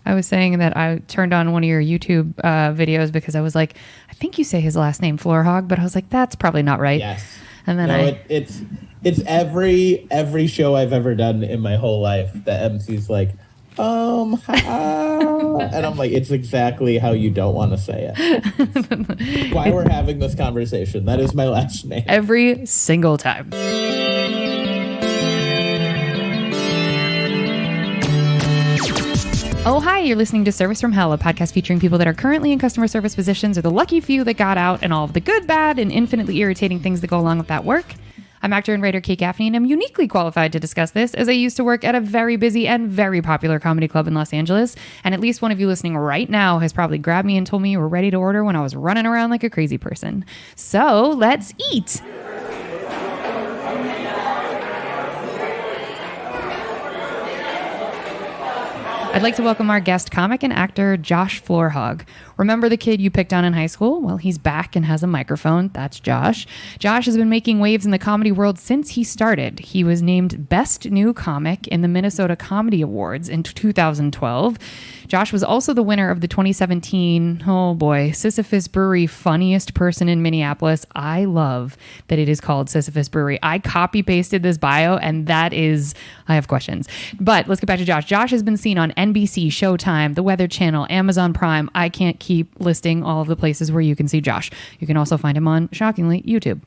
I was saying that I turned on one of your YouTube videos because I was like, I think you say his last name Florhaug, but I was like, that's probably not right. Yes. And then it's every show I've ever done in my whole life. The MC's like, and I'm like, it's exactly how you don't want to say it. Why we're having this conversation. That is my last name. Every single time. Oh, hi, you're listening to Service from Hell, a podcast featuring people that are currently in customer service positions or the lucky few that got out and all of the good, bad, and infinitely irritating things that go along with that work. I'm actor and writer Kate Gaffney, and I'm uniquely qualified to discuss this as I used to work at a very busy and very popular comedy club in Los Angeles, and at least one of you listening right now has probably grabbed me and told me you were ready to order when I was running around like a crazy person. So, let's eat! I'd like to welcome our guest comic and actor, Josh Florhaug. Remember the kid you picked on in high school? Well, he's back and has a microphone. That's Josh. Josh has been making waves in the comedy world since he started. He was named Best New Comic in the Minnesota Comedy Awards in 2012. Josh was also the winner of the 2017, Sisyphus Brewery Funniest Person in Minneapolis. I love that it is called Sisyphus Brewery. I copy-pasted this bio, and I have questions. But let's get back to Josh. Josh has been seen on NBC, Showtime, The Weather Channel, Amazon Prime. I can't keep listing all of the places where you can see Josh. You can also find him on, shockingly, YouTube.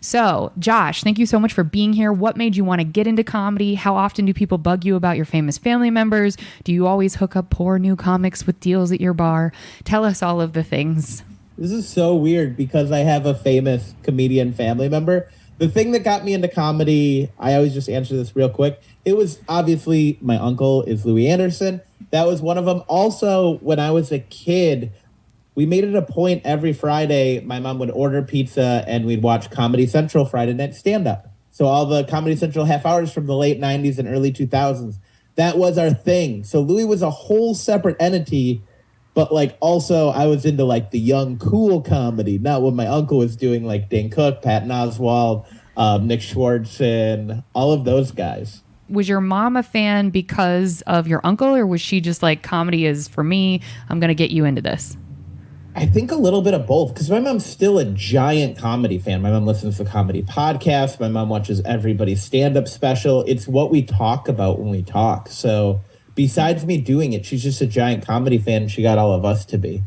So, Josh, thank you so much for being here. What made you want to get into comedy? How often do people bug you about your famous family members? Do you always hook up poor new comics with deals at your bar? Tell us all of the things. This is so weird because I have a famous comedian family member. The thing that got me into comedy, I always just answer this real quick. It was obviously my uncle is Louis Anderson. That was one of them. Also, when I was a kid, we made it a point every Friday. My mom would order pizza and we'd watch Comedy Central Friday night stand-up. So all the Comedy Central half hours from the late 90s and early 2000s, that was our thing. So Louis was a whole separate entity, but also I was into the young, cool comedy, not what my uncle was doing, like Dane Cook, Patton Oswalt, Nick Schwartz, and all of those guys. Was your mom a fan because of your uncle, or was she just like, comedy is for me, I'm going to get you into this? I think a little bit of both, because my mom's still a giant comedy fan. My mom listens to comedy podcasts. My mom watches everybody's stand-up special. It's what we talk about when we talk. So besides me doing it, she's just a giant comedy fan. She got all of us to be.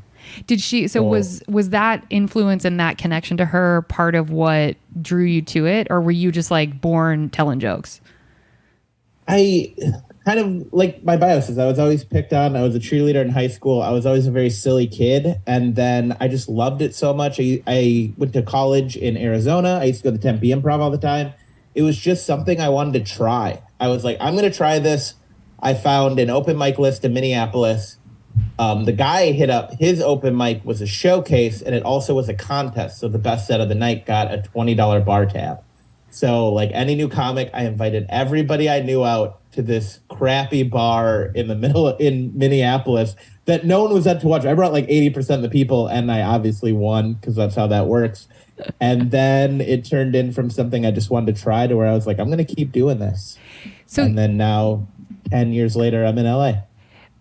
Did she? So was that influence and that connection to her part of what drew you to it, or were you just born telling jokes? I kind of, like my bio says, I was always picked on. I was a cheerleader in high school. I was always a very silly kid. And then I just loved it so much. I went to college in Arizona. I used to go to Tempe Improv all the time. It was just something I wanted to try. I was like, I'm going to try this. I found an open mic list in Minneapolis. The guy I hit up, his open mic was a showcase, and it also was a contest. So the best set of the night got a $20 bar tab. So like any new comic, I invited everybody I knew out to this crappy bar in Minneapolis that no one was at to watch. I brought 80% of the people, and I obviously won because that's how that works. And then it turned in from something I just wanted to try to where I was like, I'm going to keep doing this. And then now, 10 years later, I'm in LA.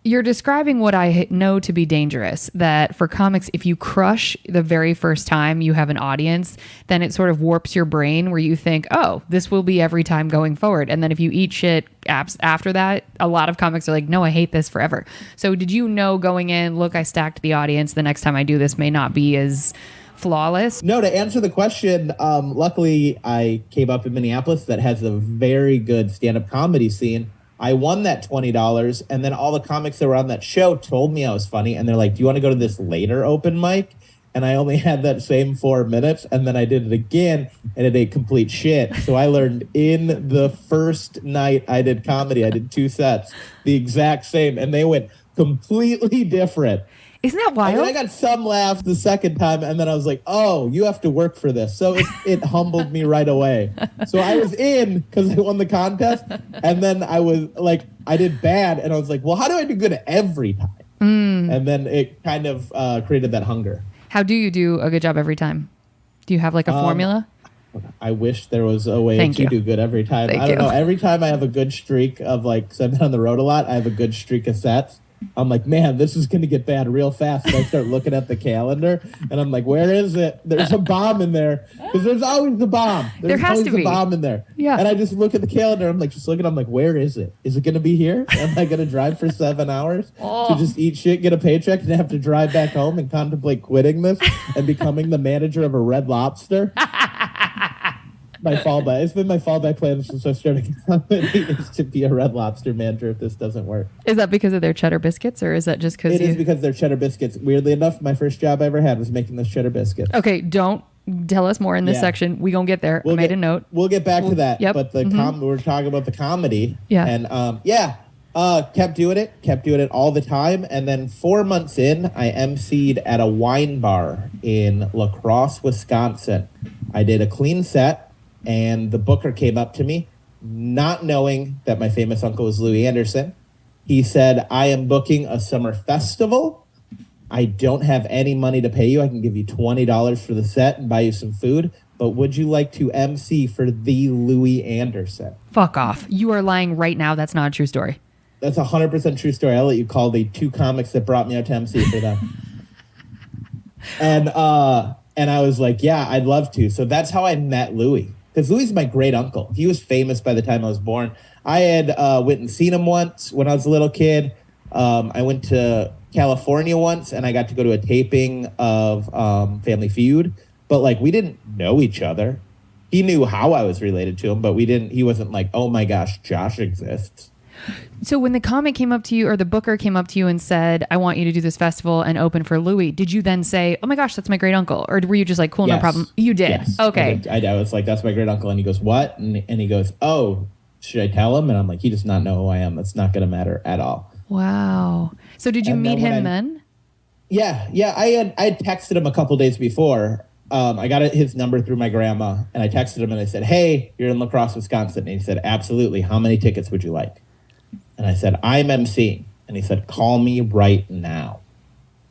You're describing what I know to be dangerous, that for comics, if you crush the very first time you have an audience, then it sort of warps your brain where you think, oh, this will be every time going forward. And then if you eat shit after that, a lot of comics are like, no, I hate this forever. So did you know going in, look, I stacked the audience. The next time I do this may not be as flawless? No, to answer the question, luckily I came up in Minneapolis that has a very good stand-up comedy scene. I won that $20, and then all the comics that were on that show told me I was funny, and they're like, do you want to go to this later open mic? And I only had that same 4 minutes, and then I did it again, and it ate complete shit. So I learned in the first night I did comedy, I did 2 sets, the exact same, and they went completely different. Isn't that wild? I got some laughs the second time, and then I was like, oh, you have to work for this. So it humbled me right away. So I was in because I won the contest, and then I was like, I did bad, and I was like, well, how do I do good every time? And then it kind of created that hunger. How do you do a good job every time? Do you have a formula? I wish there was a way to do good every time. I don't know. Every time I have a good streak of because I've been on the road a lot, I have a good streak of sets. I'm like, man, this is going to get bad real fast. And I start looking at the calendar, and I'm like, where is it? There's a bomb in there. Because there's always a bomb. There's has always to be a bomb in there. Yeah. And I just look at the calendar. I'm like, just looking. I'm like, where is it? Is it going to be here? Am I going to drive for 7 hours to just eat shit, get a paycheck, and have to drive back home and contemplate quitting this and becoming the manager of a Red Lobster? It's been my fallback plan since I started comedy is to be a Red Lobster manager if this doesn't work. Is that because of their cheddar biscuits, or is that just because It is because they're cheddar biscuits. Weirdly enough, my first job I ever had was making those cheddar biscuits. Okay, don't tell us more in this section. We gonna get there. I made a note. We'll get back to that. Yep. But we're talking about the comedy. Yeah. And kept doing it all the time. And then 4 months in, I emceed at a wine bar in La Crosse, Wisconsin. I did a clean set. And the booker came up to me, not knowing that my famous uncle was Louis Anderson. He said, I am booking a summer festival. I don't have any money to pay you. I can give you $20 for the set and buy you some food. But would you like to MC for the Louis Anderson? Fuck off. You are lying right now. That's not a true story. That's 100% true story. I'll let you call the 2 comics that brought me out to MC for them. And I was like, yeah, I'd love to. So that's how I met Louis. Because Louis is my great uncle. He was famous by the time I was born. I had went and seen him once when I was a little kid. I went to California once, and I got to go to a taping of Family Feud. But like, we didn't know each other. He knew how I was related to him, but we didn't. He wasn't like, oh my gosh, Josh exists. So when the comic came up to you, or the booker came up to you and said, I want you to do this festival and open for Louis, did you then say, oh my gosh, that's my great uncle? Or were you just like, cool, Yes. no problem? You did. Yes. Okay. I was like, that's my great uncle. And he goes, what? And he goes, oh, should I tell him? And I'm like, he does not know who I am. That's not going to matter at all. Wow. So did you meet him then? Yeah. I had texted him a couple days before. I got his number through my grandma, and I texted him and I said, hey, you're in La Crosse, Wisconsin. And he said, absolutely. How many tickets would you like? And I said, I'm emceeing. And he said, call me right now.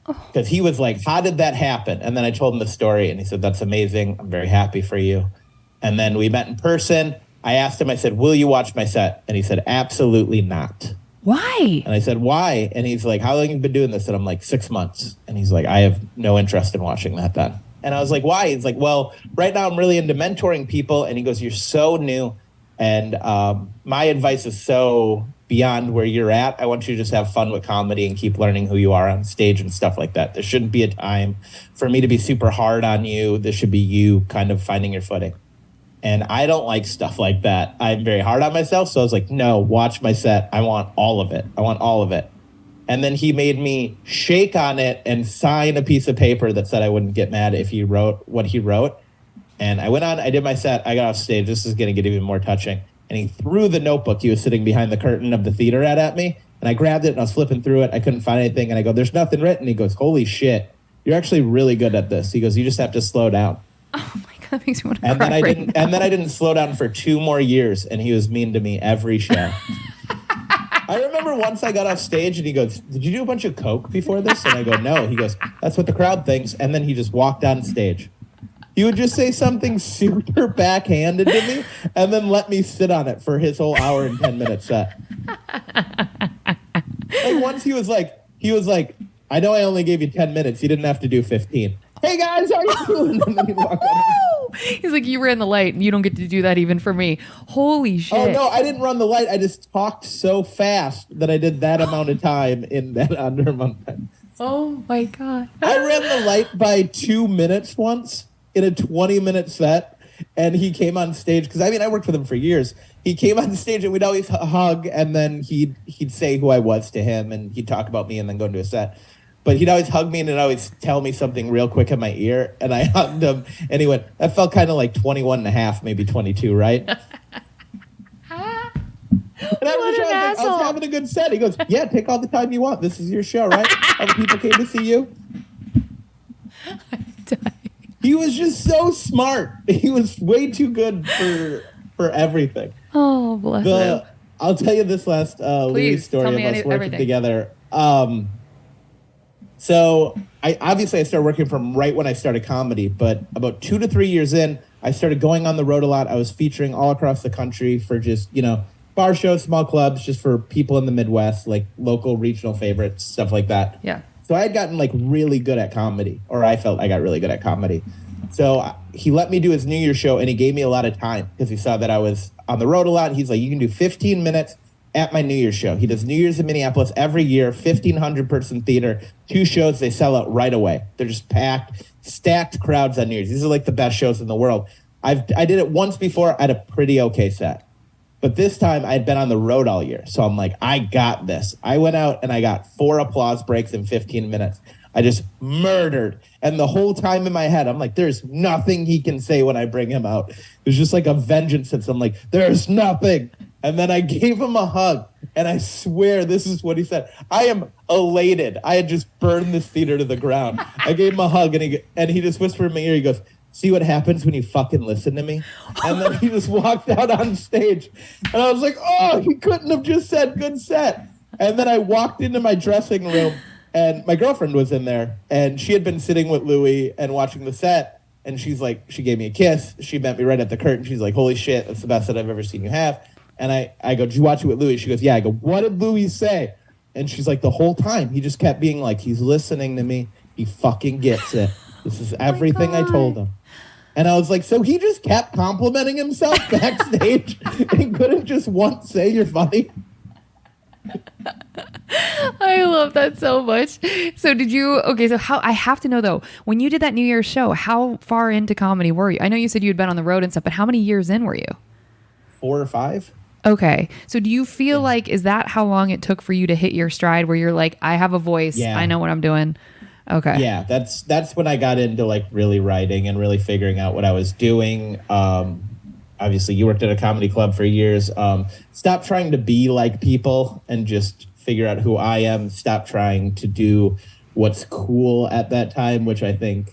Because he was like, how did that happen? And then I told him the story, and he said, that's amazing. I'm very happy for you. And then we met in person. I asked him, I said, will you watch my set? And he said, absolutely not. Why? And I said, why? And he's like, how long have you been doing this? And I'm like, 6 months. And he's like, I have no interest in watching that then. And I was like, why? He's like, well, right now I'm really into mentoring people. And he goes, you're so new. And my advice is so beyond where you're at. I want you to just have fun with comedy and keep learning who you are on stage and stuff like that. There shouldn't be a time for me to be super hard on you. This should be you kind of finding your footing. And I don't like stuff like that. I'm very hard on myself. So I was like, no, watch my set. I want all of it. I want all of it. And then he made me shake on it and sign a piece of paper that said I wouldn't get mad if he wrote what he wrote. And I went on, I did my set. I got off stage. This is going to get even more touching. And he threw the notebook he was sitting behind the curtain of the theater at me. And I grabbed it and I was flipping through it. I couldn't find anything. And I go, there's nothing written. He goes, holy shit. You're actually really good at this. He goes, you just have to slow down. Oh my God, that makes me want to And cry then I right didn't. now. And then I didn't slow down for 2 more years. And he was mean to me every show. I remember once I got off stage and he goes, did you do a bunch of coke before this? And I go, no. He goes, that's what the crowd thinks. And then he just walked on stage. He would just say something super backhanded to me and then let me sit on it for his whole hour and 10 minute set. Like once he was like, I know I only gave you 10 minutes. You didn't have to do 15. Hey guys, how you doing? And then he'd walk on. He's like, you ran the light and you don't get to do that even for me. Holy shit. Oh no, I didn't run the light. I just talked so fast that I did that amount of time in that under amount of time. Oh my God. I ran the light by 2 minutes once in a 20-minute set, and he came on stage because I worked with him for years. He came on stage and we'd always hug, and then he'd say who I was to him, and he'd talk about me and then go into a set. But he'd always hug me and he'd always tell me something real quick in my ear, and I hugged him, and he went, that felt kind of like 21 and a half, maybe 22, right? And I was having a good set. He goes, yeah, take all the time you want. This is your show, right? Other people came to see you. I'm dying. He was just so smart. He was way too good for everything. Oh, bless him. I'll tell you this last Louis story of us working everything together. So I started working from right when I started comedy, but about 2 to 3 years in, I started going on the road a lot. I was featuring all across the country for just, bar shows, small clubs, just for people in the Midwest, like local regional favorites, stuff like that. Yeah. So I had gotten like really good at comedy, or I felt I got really good at comedy. So he let me do his New Year's show, and he gave me a lot of time because he saw that I was on the road a lot. He's like, you can do 15 minutes at my New Year's show. He does New Year's in Minneapolis every year, 1,500 person theater, 2 shows. They sell out right away. They're just packed, stacked crowds on New Year's. These are like the best shows in the world. I did it once before. I had a pretty okay set. But this time I'd been on the road all year. So I'm like, I got this. I went out and I got 4 applause breaks in 15 minutes. I just murdered. And the whole time in my head, I'm like, there's nothing he can say when I bring him out. It was just like a vengeance. I'm like, there's nothing. And then I gave him a hug. And I swear this is what he said. I am elated. I had just burned this theater to the ground. I gave him a hug and he just whispered in my ear. He goes, see what happens when you fucking listen to me? And then he just walked out on stage. And I was like, oh, he couldn't have just said good set. And then I walked into my dressing room and my girlfriend was in there. And she had been sitting with Louis and watching the set. And she's like, she gave me a kiss. She met me right at the curtain. She's like, holy shit, that's the best that I've ever seen you have. And I go, did you watch it with Louis? She goes, yeah. I go, what did Louis say? And she's like, the whole time, he just kept being like, he's listening to me. He fucking gets it. This is everything I told him. And I was like, so he just kept complimenting himself backstage and couldn't just once say you're funny? I love that so much. So so I have to know though, when you did that New Year's show, how far into comedy were you? I know you said you'd been on the road and stuff, but how many years in were you? 4 or 5. Okay. So do you feel like, is that how long it took for you to hit your stride where you're like, I have a voice, I know what I'm doing? Okay. Yeah, that's when I got into like really writing and really figuring out what I was doing. Obviously, you worked at a comedy club for years. Stop trying to be like people and just figure out who I am. Stop trying to do what's cool at that time, which I think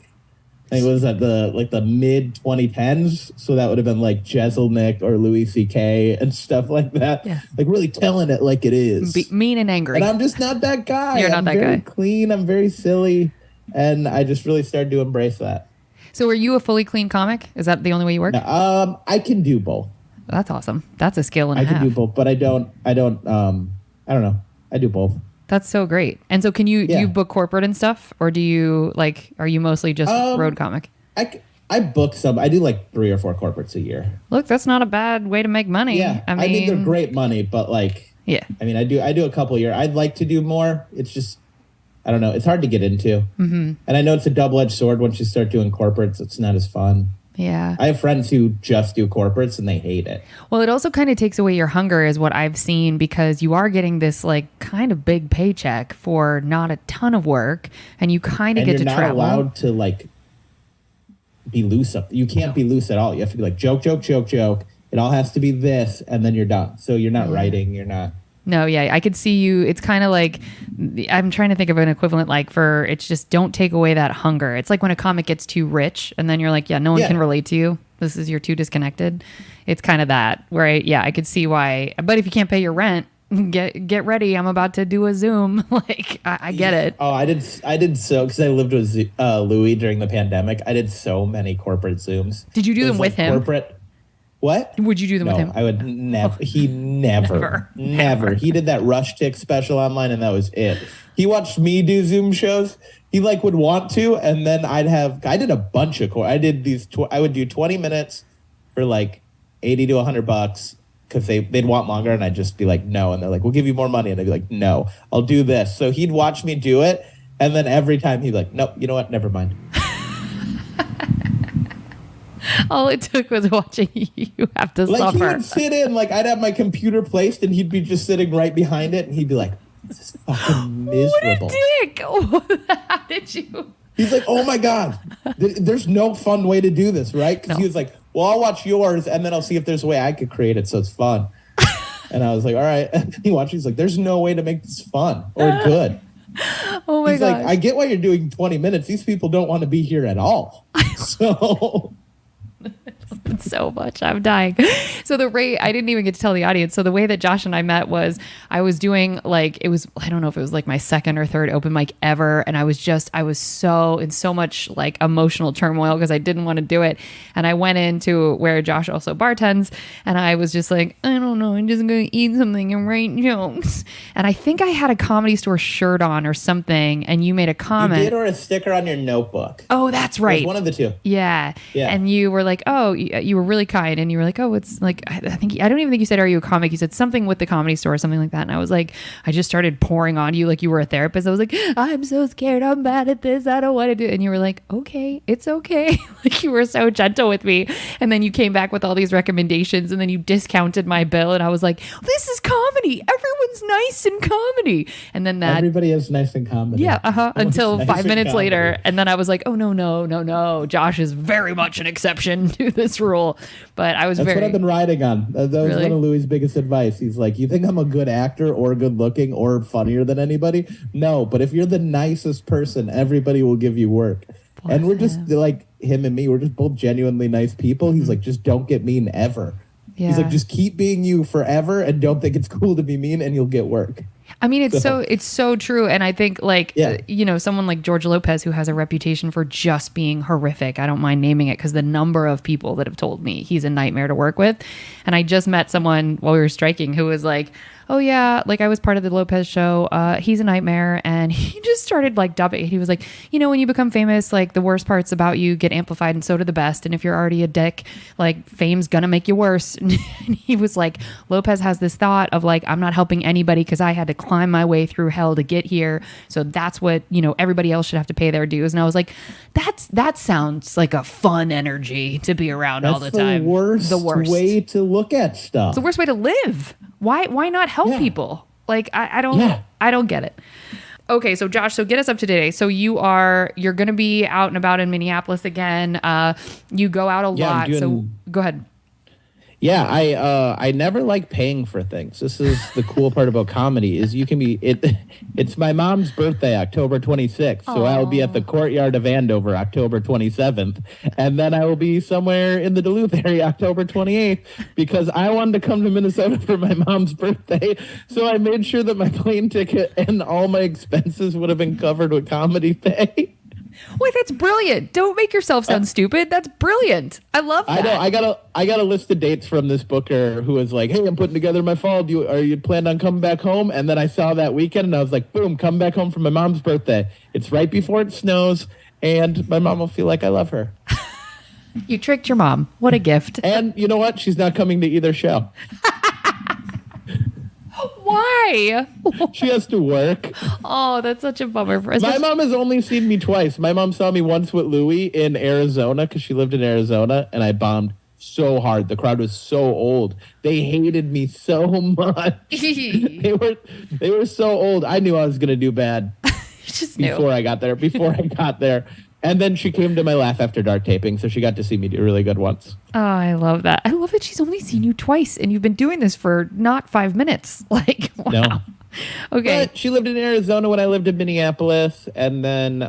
was at the mid 2010s. So that would have been like Jeselnik or Louis C.K. and stuff like that. Yeah. Like really telling it like it is. Mean and angry. And I'm just not that guy. You're not that guy. I'm very clean. I'm very silly. And I just really started to embrace that. So are you a fully clean comic? Is that the only way you work? No, I can do both. That's awesome. That's a skill and a half. I can do both, but I don't know. I do both. That's so great. And so do you book corporate and stuff, or do you are you mostly just road comic? I book some. I do like 3 or 4 corporates a year. Look, that's not a bad way to make money. Yeah, I mean they're great money, but yeah. I mean, I do a couple a year. I'd like to do more. It's just, I don't know. It's hard to get into. Mm-hmm. And I know it's a double-edged sword. Once you start doing corporates, it's not as fun. Yeah. I have friends who just do corporates and they hate it. Well, it also kind of takes away your hunger is what I've seen, because you are getting this like kind of big paycheck for not a ton of work, and you kind of get to travel. You're not allowed to like be loose up. You can't be loose at all. You have to be like joke, joke, joke, joke. It all has to be this, and then you're done. So you're not writing. You're not. No, yeah, I could see you. It's kind of like, I'm trying to think of an equivalent, like for, it's just don't take away that hunger. It's like when a comic gets too rich and then you're like, yeah, no one can relate to you. You're too disconnected. It's kind of that where I could see why. But if you can't pay your rent, get ready. I'm about to do a Zoom. Like I get it. Oh, I did so, because I lived with Louis during the pandemic. I did so many corporate Zooms. Did you do them with him? Corporate. What? Would you do them with him? I would never. He never. He did that Rush Tick special online, and that was it. He watched me do Zoom shows. He would want to, and then I did a bunch of I would do 20 minutes for like $80 to $100 because they'd want longer, and I'd just be like, no. And they're like, we'll give you more money. And I'd be like, no, I'll do this. So he'd watch me do it, and then every time he'd be like, nope, you know what? Never mind. All it took was watching you have to suffer. He would sit in, I'd have my computer placed and he'd be just sitting right behind it and he'd be like, this is fucking miserable. What a dick. How did you? He's like, oh my God, there's no fun way to do this, right? Because he was like, well, I'll watch yours and then I'll see if there's a way I could create it so it's fun. And I was like, all right. And he watched, he's like, there's no way to make this fun or good. Oh my God. He's like, I get why you're doing 20 minutes. These people don't want to be here at all. So... So much. I'm dying. So I didn't even get to tell the audience. So the way that Josh and I met was I was doing like, I don't know if it was like my second or third open mic ever. And I was so in so much like emotional turmoil because I didn't want to do it. And I went into where Josh also bartends. And I was just like, I don't know, I'm just going to eat something and write jokes. And I think I had a Comedy Store shirt on or something. And you made a comment. You did, or a sticker on your notebook. Oh, that's right. It was one of the two. Yeah. And you were like, oh, you were really kind. And you were like, oh, it's like, I don't even think you said, are you a comic? You said something with the Comedy Store or something like that. And I was like, I just started pouring on you like you were a therapist. I was like, I'm so scared. I'm bad at this. I don't want to do it. And you were like, okay, it's okay. Like you were so gentle with me. And then you came back with all these recommendations and then you discounted my bill. And I was like, this is comedy. Everyone's nice in comedy. And then everybody is nice in comedy. Yeah. Until nice 5 minutes later. And then I was like, oh, no. Josh is very much an exception to this rule. But I was That's what I've been riding on. That was really? One of Louis' biggest advice. He's like, you think I'm a good actor or good looking or funnier than anybody? No, but if you're the nicest person, everybody will give you work. And we're just like him and me. We're just both genuinely nice people. He's like, just don't get mean ever. Yeah. He's like, just keep being you forever and don't think it's cool to be mean and you'll get work. I mean, it's so true. And I think someone like George Lopez, who has a reputation for just being horrific. I don't mind naming it because the number of people that have told me he's a nightmare to work with. And I just met someone while we were striking who was like, oh yeah, like I was part of the Lopez show. He's a nightmare. And he just started like dubbing. He was like, when you become famous, like the worst parts about you get amplified and so do the best. And if you're already a dick, like fame's gonna make you worse. And he was like, Lopez has this thought of like, I'm not helping anybody because I had to climb my way through hell to get here. So that's what, everybody else should have to pay their dues. And I was like, that sounds like a fun energy to be around all the time. The worst way to look at stuff. It's the worst way to live. Why not help people? Like I don't get it. Okay, so Josh, so get us up to date. So you're going to be out and about in Minneapolis again. You go out a lot. So go ahead. Yeah, I never like paying for things. This is the cool part about comedy is you can be it's my mom's birthday, October 26th. So I will be at the Courtyard of Andover, October 27th, and then I will be somewhere in the Duluth area, October 28th, because I wanted to come to Minnesota for my mom's birthday. So I made sure that my plane ticket and all my expenses would have been covered with comedy pay. Wait, that's brilliant. Don't make yourself sound stupid. That's brilliant. I love that. I know. I got a list of dates from this booker who was like, hey, I'm putting together my fall. Are you planned on coming back home? And then I saw that weekend and I was like, boom, come back home for my mom's birthday. It's right before it snows and my mom will feel like I love her. You tricked your mom. What a gift. And you know what? She's not coming to either show. Why? She has to work. Oh, that's such a bummer for us. My mom has only seen me twice. My mom saw me once with Louie in Arizona because she lived in Arizona, and I bombed so hard. The crowd was so old. They hated me so much. They were so old. I knew I was going to do bad before I got there. And then she came to my Laugh After Dark taping, so she got to see me do really good once. Oh, I love that. I love that she's only seen you twice, and you've been doing this for not 5 minutes. Like, wow. No. Okay. But she lived in Arizona when I lived in Minneapolis, and then,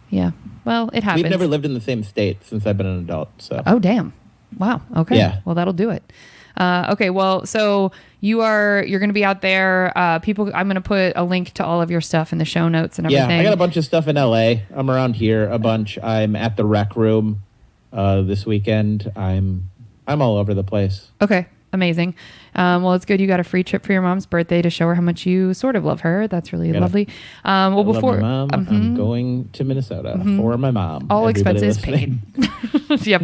Yeah. Well, it happens. We've never lived in the same state since I've been an adult. So. Oh, damn. Wow. Okay. Yeah. Well, that'll do it. Okay. Well, so you're going to be out there. I'm going to put a link to all of your stuff in the show notes and everything. Yeah, I got a bunch of stuff in LA. I'm around here a bunch. I'm at the Rec Room this weekend. I'm all over the place. Okay. Amazing. Well, it's good you got a free trip for your mom's birthday to show her how much you sort of love her. That's really lovely. Well, before love my mom, I'm going to Minnesota for my mom. All expenses paid. Yep.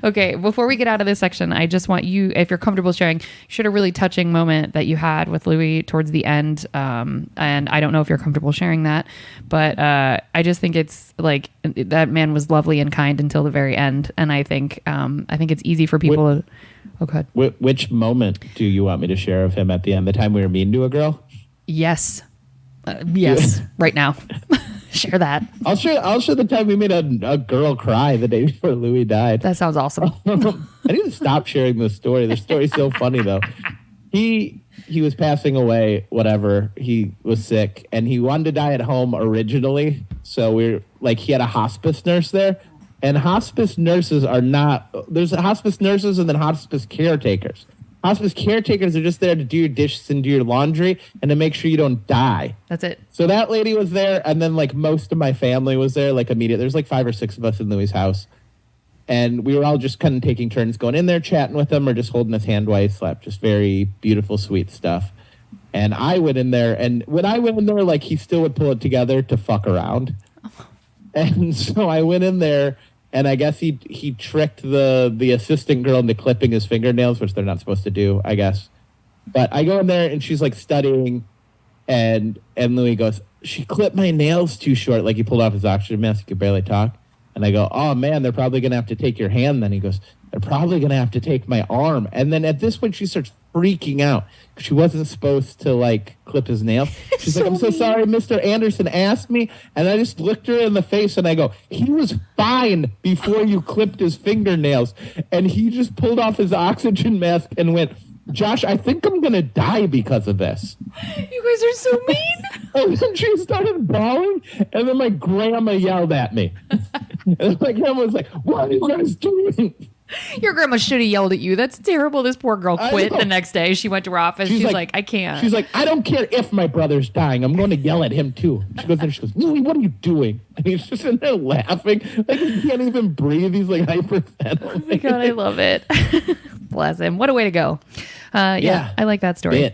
Okay. Before we get out of this section, I just want you, if you're comfortable sharing, shared a really touching moment that you had with Louis towards the end. And I don't know if you're comfortable sharing that, but I just think it's like that man was lovely and kind until the very end. And I think it's easy for people to. Okay. Which moment do you want me to share of him at the end? The time we were mean to a girl? Yes. Yes. Right now. Share that. I'll share the time we made a girl cry the day before Louis died. That sounds awesome. I need to stop sharing this story. The story's so funny though. He was passing away, whatever. He was sick and he wanted to die at home originally. So he had a hospice nurse there. And hospice nurses are not, there's hospice nurses and then hospice caretakers. Hospice caretakers are just there to do your dishes and do your laundry and to make sure you don't die. That's it. So that lady was there, and then like most of my family was there, like immediately. There's like 5 or 6 of us in Louis' house. And we were all just kind of taking turns going in there, chatting with him, or just holding his hand while he slept. Just very beautiful, sweet stuff. And I went in there, and when I went in there, like he still would pull it together to fuck around. And so I went in there, and I guess he tricked the assistant girl into clipping his fingernails, which they're not supposed to do, I guess. But I go in there, and she's like studying, and Louis goes, she clipped my nails too short. Like he pulled off his oxygen mask, he could barely talk. And I go, oh man, they're probably gonna have to take your hand. Then he goes, they're probably gonna have to take my arm. And then at this point, she starts freaking out because she wasn't supposed to like clip his nails. She's like, I'm so sorry, Mr. Anderson asked me. And I just looked her in the face and I go, he was fine before you clipped his fingernails. And he just pulled off his oxygen mask and went, Josh, I think I'm going to die because of this. You guys are so mean. And then she started bawling, and then my grandma yelled at me. And my grandma was like, what are you guys doing? Your grandma should have yelled at you. That's terrible. This poor girl quit the next day. She went to her office. She's like, I can't. She's like, I don't care if my brother's dying. I'm going to yell at him too. She goes, Louis, what are you doing? And he's just in there laughing. Like he can't even breathe. He's like hyperventilating. Oh my God, I love it. Bless him. What a way to go. Yeah, I like that story.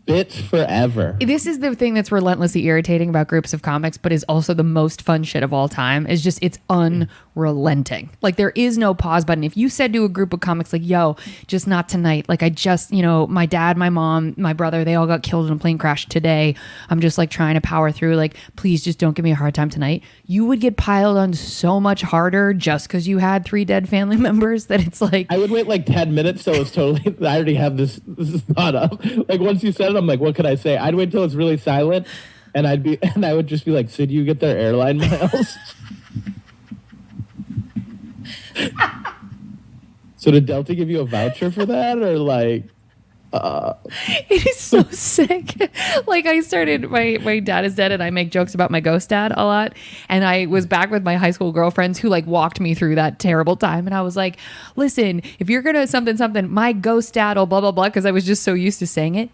Bits forever. This is the thing that's relentlessly irritating about groups of comics, but is also the most fun shit of all time. Is just it's unrelenting. Like there is no pause button. If you said to a group of comics like, yo, just not tonight. Like I just, my dad, my mom, my brother, they all got killed in a plane crash today. I'm just like trying to power through. Like, please just don't give me a hard time tonight. You would get piled on so much harder just because you had 3 dead family members that it's like. I would wait like 10 minutes. So it's totally, I already have this thought up. Like once you said it, I'm like, what could I say? I'd wait till it's really silent, and I would just be like, so do you get their airline miles? So did Delta give you a voucher for that, or like? It is so sick. Like I started, my dad is dead, and I make jokes about my ghost dad a lot. And I was back with my high school girlfriends who like walked me through that terrible time. And I was like, listen, if you're gonna something, my ghost dad will blah blah blah, because I was just so used to saying it.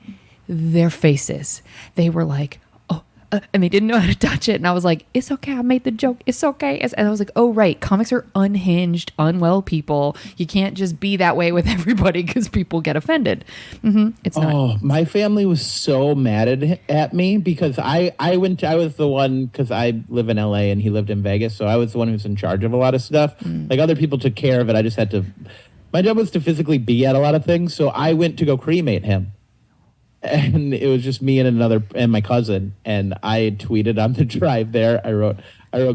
Their faces, they were like, oh, and they didn't know how to touch it. And I was like, it's okay. I made the joke. It's okay. And I was like, oh, right. Comics are unhinged, unwell people. You can't just be that way with everybody because people get offended. It's not. Oh, my family was so mad at me because I was the one, because I live in LA and he lived in Vegas. So I was the one who was in charge of a lot of stuff. Like other people took care of it. I just had to, my job was to physically be at a lot of things. So I went to go cremate him. And it was just me and my cousin. And I tweeted on the drive there. I wrote,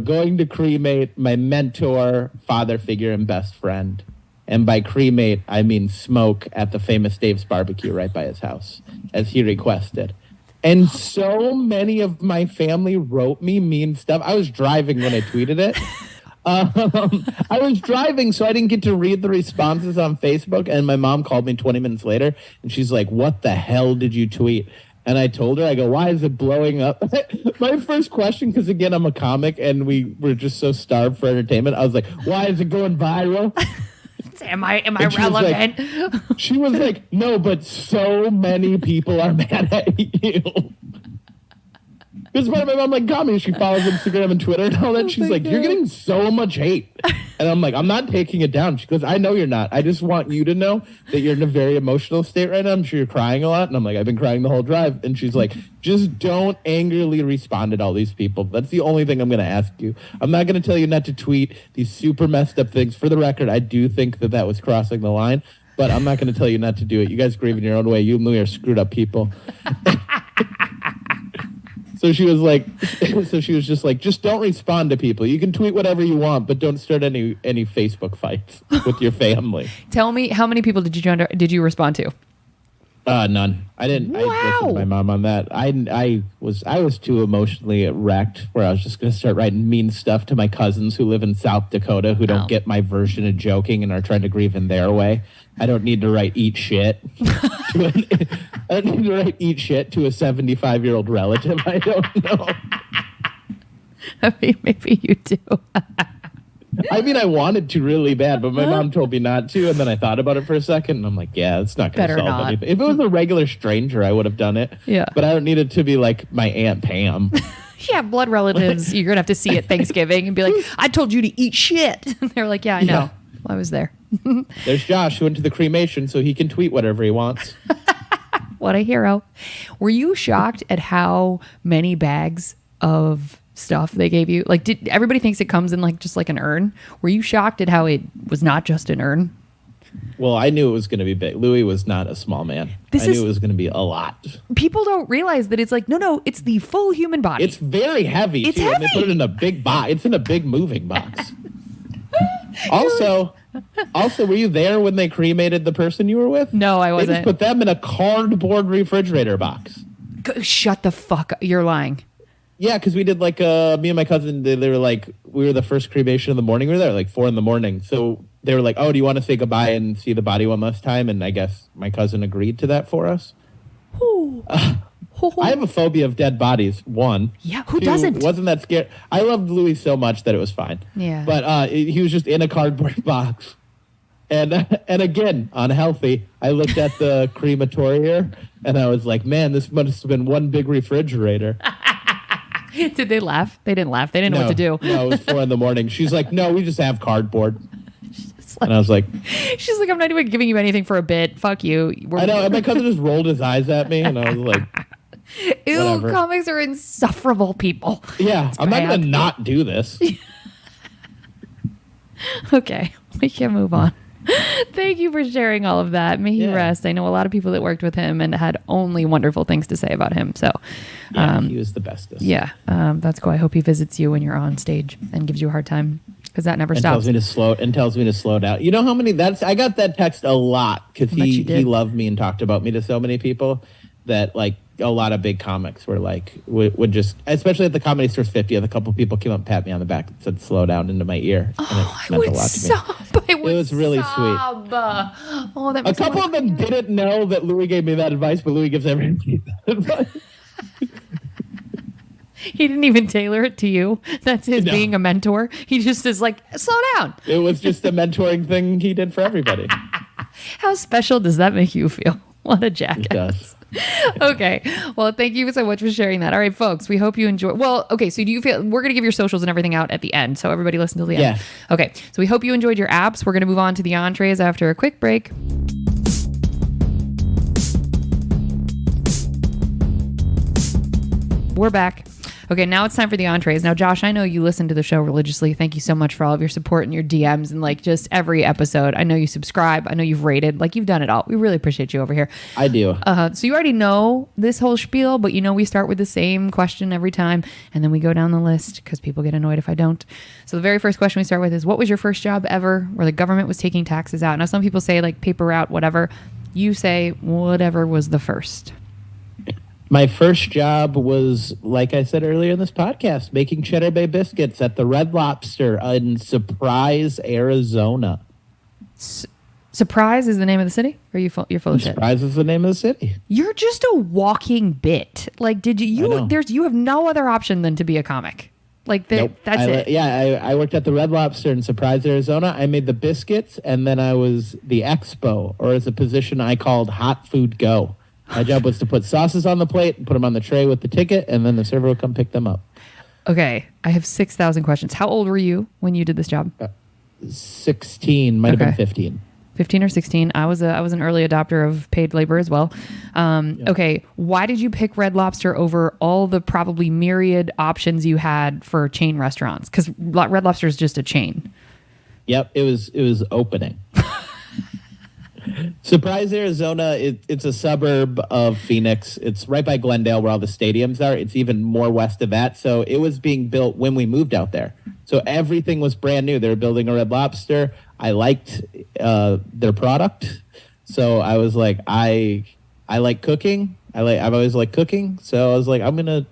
going to cremate my mentor, father figure, and best friend. And by cremate, I mean smoke at the famous Dave's Barbecue right by his house, as he requested. And so many of my family wrote me mean stuff. I was driving when I tweeted it. I was driving, so I didn't get to read the responses on Facebook. And my mom called me 20 minutes later, and she's like, what the hell did you tweet? And I told her, I go, why is it blowing up? My first question, because again, I'm a comic, and we were just so starved for entertainment. I was like, why is it going viral? Am I relevant? She was like, no, but so many people are mad at you. Because my mom like got me. She follows Instagram and Twitter and all that. She's like, you're getting so much hate. And I'm like, I'm not taking it down. She goes, I know you're not. I just want you to know that you're in a very emotional state right now. I'm sure you're crying a lot. And I'm like, I've been crying the whole drive. And she's like, just don't angrily respond to all these people. That's the only thing I'm going to ask you. I'm not going to tell you not to tweet these super messed up things. For the record, I do think that was crossing the line. But I'm not going to tell you not to do it. You guys grieve in your own way. You and Louis are screwed up people. So she was just like, just don't respond to people. You can tweet whatever you want, but don't start any Facebook fights with your family. Tell me, how many people did you respond to? None. I didn't. Wow. I listened to my mom on that. I was too emotionally wrecked where I was just going to start writing mean stuff to my cousins who live in South Dakota who don't get my version of joking and are trying to grieve in their way. I don't need to write eat shit. I don't need to write eat shit to a 75-year-old relative. I don't know. I mean, maybe you do. I mean, I wanted to really bad, but my mom told me not to, and then I thought about it for a second, and I'm like, yeah, it's not going to solve anything. If it was a regular stranger, I would have done it. Yeah. But I don't need it to be like my Aunt Pam. Yeah, blood relatives. You're going to have to see at Thanksgiving and be like, I told you to eat shit. And they're like, yeah, I know. Yeah. I was there. There's Josh who went to the cremation so he can tweet whatever he wants. What a hero. Were you shocked at how many bags of stuff they gave you? Like, did everybody thinks it comes in like just like an urn? Were you shocked at how it was not just an urn? Well, I knew it was going to be big. Louis was not a small man. I knew it was going to be a lot. People don't realize that it's like, no, it's the full human body. It's very heavy, it's too. Heavy. And they put it in a big box. It's in a big moving box. Also, were you there when they cremated the person you were with? No, I wasn't. They just put them in a cardboard refrigerator box. Shut the fuck up. You're lying. Yeah, because we did like me and my cousin. They were like, we were the first cremation in the morning. We were there like 4 a.m. So they were like, "Oh, do you want to say goodbye and see the body one last time?" And I guess my cousin agreed to that for us. I have a phobia of dead bodies. 1, yeah, who 2, doesn't? Wasn't that scary? I loved Louis so much that it was fine. Yeah, but he was just in a cardboard box, and again unhealthy. I looked at the crematorium and I was like, "Man, this must have been one big refrigerator." Did they laugh? They didn't laugh. They didn't know what to do. No, it was 4 a.m. She's like, "No, we just have cardboard." And I was like, she's like, "I'm not even giving you anything for a bit. Fuck you." I know. And my cousin just rolled his eyes at me, and I was like, ew, whatever. Comics are insufferable people. Yeah, I'm not going to not do this. Okay, we can move on. Thank you for sharing all of that. May he rest. I know a lot of people that worked with him and had only wonderful things to say about him. So, he was the bestest. Yeah, that's cool. I hope he visits you when you're on stage and gives you a hard time, because that never stops. Tells me to slow down. You know how many? I got that text a lot because he loved me and talked about me to so many people that like a lot of big comics were like would just, especially at the Comedy Stores 50th, a couple people came up and pat me on the back and said "slow down" into my ear. Oh, I would sob. It was really sweet. Oh, that a makes couple of them didn't know that Louis gave me that advice, but Louis gives everybody that advice. He didn't even tailor it to you. That's his being a mentor. He just is like, slow down. It was just a mentoring thing he did for everybody. How special does that make you feel? What a jackass. It does. Okay. Well, thank you so much for sharing that. All right, folks, we hope you enjoy. Well, okay. So do you feel we're going to give your socials and everything out at the end? So everybody listen till the end. Okay. So we hope you enjoyed your apps. We're going to move on to the entrees after a quick break. We're back. Okay, now it's time for the entrees. Now, Josh, I know you listen to the show religiously. Thank you so much for all of your support and your DMs and like just every episode. I know you subscribe. I know you've rated. Like, you've done it all. We really appreciate you over here. I do. So you already know this whole spiel, but you know we start with the same question every time, and then we go down the list because people get annoyed if I don't. So the very first question we start with is, what was your first job ever where the government was taking taxes out? Now, some people say like paper route, whatever. You say whatever was the first. My first job was, like I said earlier in this podcast, making Cheddar Bay biscuits at the Red Lobster in Surprise, Arizona. Surprise is the name of the city? Or you're full of shit? Surprise is the name of the city. You're just a walking bit. Like, you have no other option than to be a comic. Like, nope. That's it. Yeah, I worked at the Red Lobster in Surprise, Arizona. I made the biscuits, and then I was the expo, or as a position I called Hot Food Go. My job was to put sauces on the plate and put them on the tray with the ticket, and then the server would come pick them up. Okay, I have 6,000 questions. How old were you when you did this job? 16, might have been 15. 15 or 16. I was an early adopter of paid labor as well. Okay, why did you pick Red Lobster over all the probably myriad options you had for chain restaurants? Because Red Lobster is just a chain. Yep, it was opening. Surprise, Arizona, it's a suburb of Phoenix. It's right by Glendale where all the stadiums are. It's even more west of that. So it was being built when we moved out there. So everything was brand new. They were building a Red Lobster. I liked their product. So I was like, I like cooking. I've always liked cooking. So I was like, I'm gonna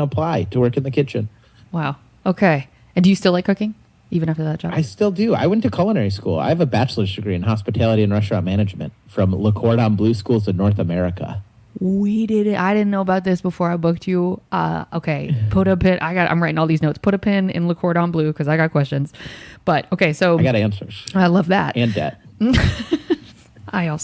apply to work in the kitchen. Wow. Okay. And do you still like cooking? Even after that job? I still do. I went to culinary school. I have a bachelor's degree in hospitality and restaurant management from Le Cordon Bleu Schools in North America. We did it. I didn't know about this before I booked you. Okay, put a pin. I'm writing all these notes. Put a pin in Le Cordon Bleu because I got questions. But okay, so I got answers. I love that. And debt. I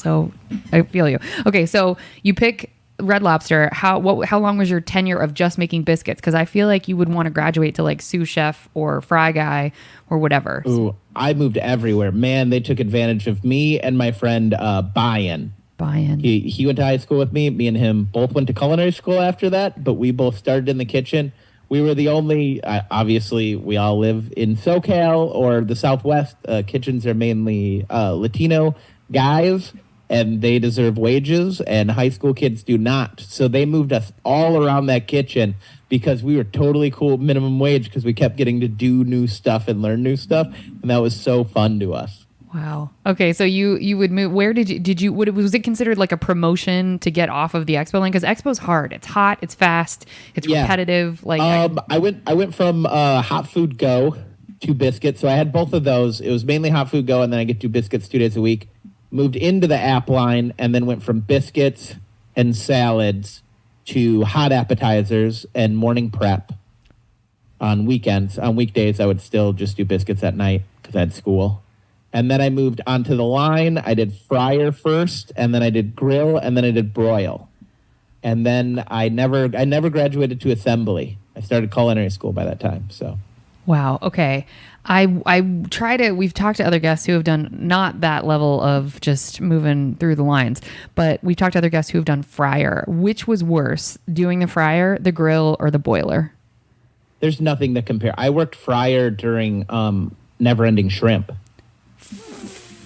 feel you. Okay, so you pick Red Lobster. How long was your tenure of just making biscuits? Because I feel like you would want to graduate to like sous chef or fry guy or whatever. Ooh, I moved everywhere. Man, they took advantage of me and my friend Bayan. He went to high school with me. Me and him both went to culinary school after that, but we both started in the kitchen. We were the only, obviously, we all live in SoCal or the Southwest. Kitchens are mainly Latino guys, and they deserve wages, and high school kids do not. So they moved us all around that kitchen because we were totally cool minimum wage because we kept getting to do new stuff and learn new stuff, and that was so fun to us. Wow. Okay, so you would move. Where was it considered like a promotion to get off of the expo line? Because expo's hard. It's hot. It's fast. It's repetitive. Like I went from Hot Food Go to biscuits. So I had both of those. It was mainly Hot Food Go, and then I get to biscuits 2 days a week. Moved into the app line, and then went from biscuits and salads to hot appetizers and morning prep on weekends. On weekdays, I would still just do biscuits at night because I had school. And then I moved onto the line. I did fryer first, and then I did grill, and then I did broil. And then I never graduated to assembly. I started culinary school by that time. So, wow. Okay. We've talked to other guests who have done not that level of just moving through the lines, but we've talked to other guests who have done fryer. Which was worse, doing the fryer, the grill, or the boiler? There's nothing to compare. I worked fryer during Never Ending Shrimp.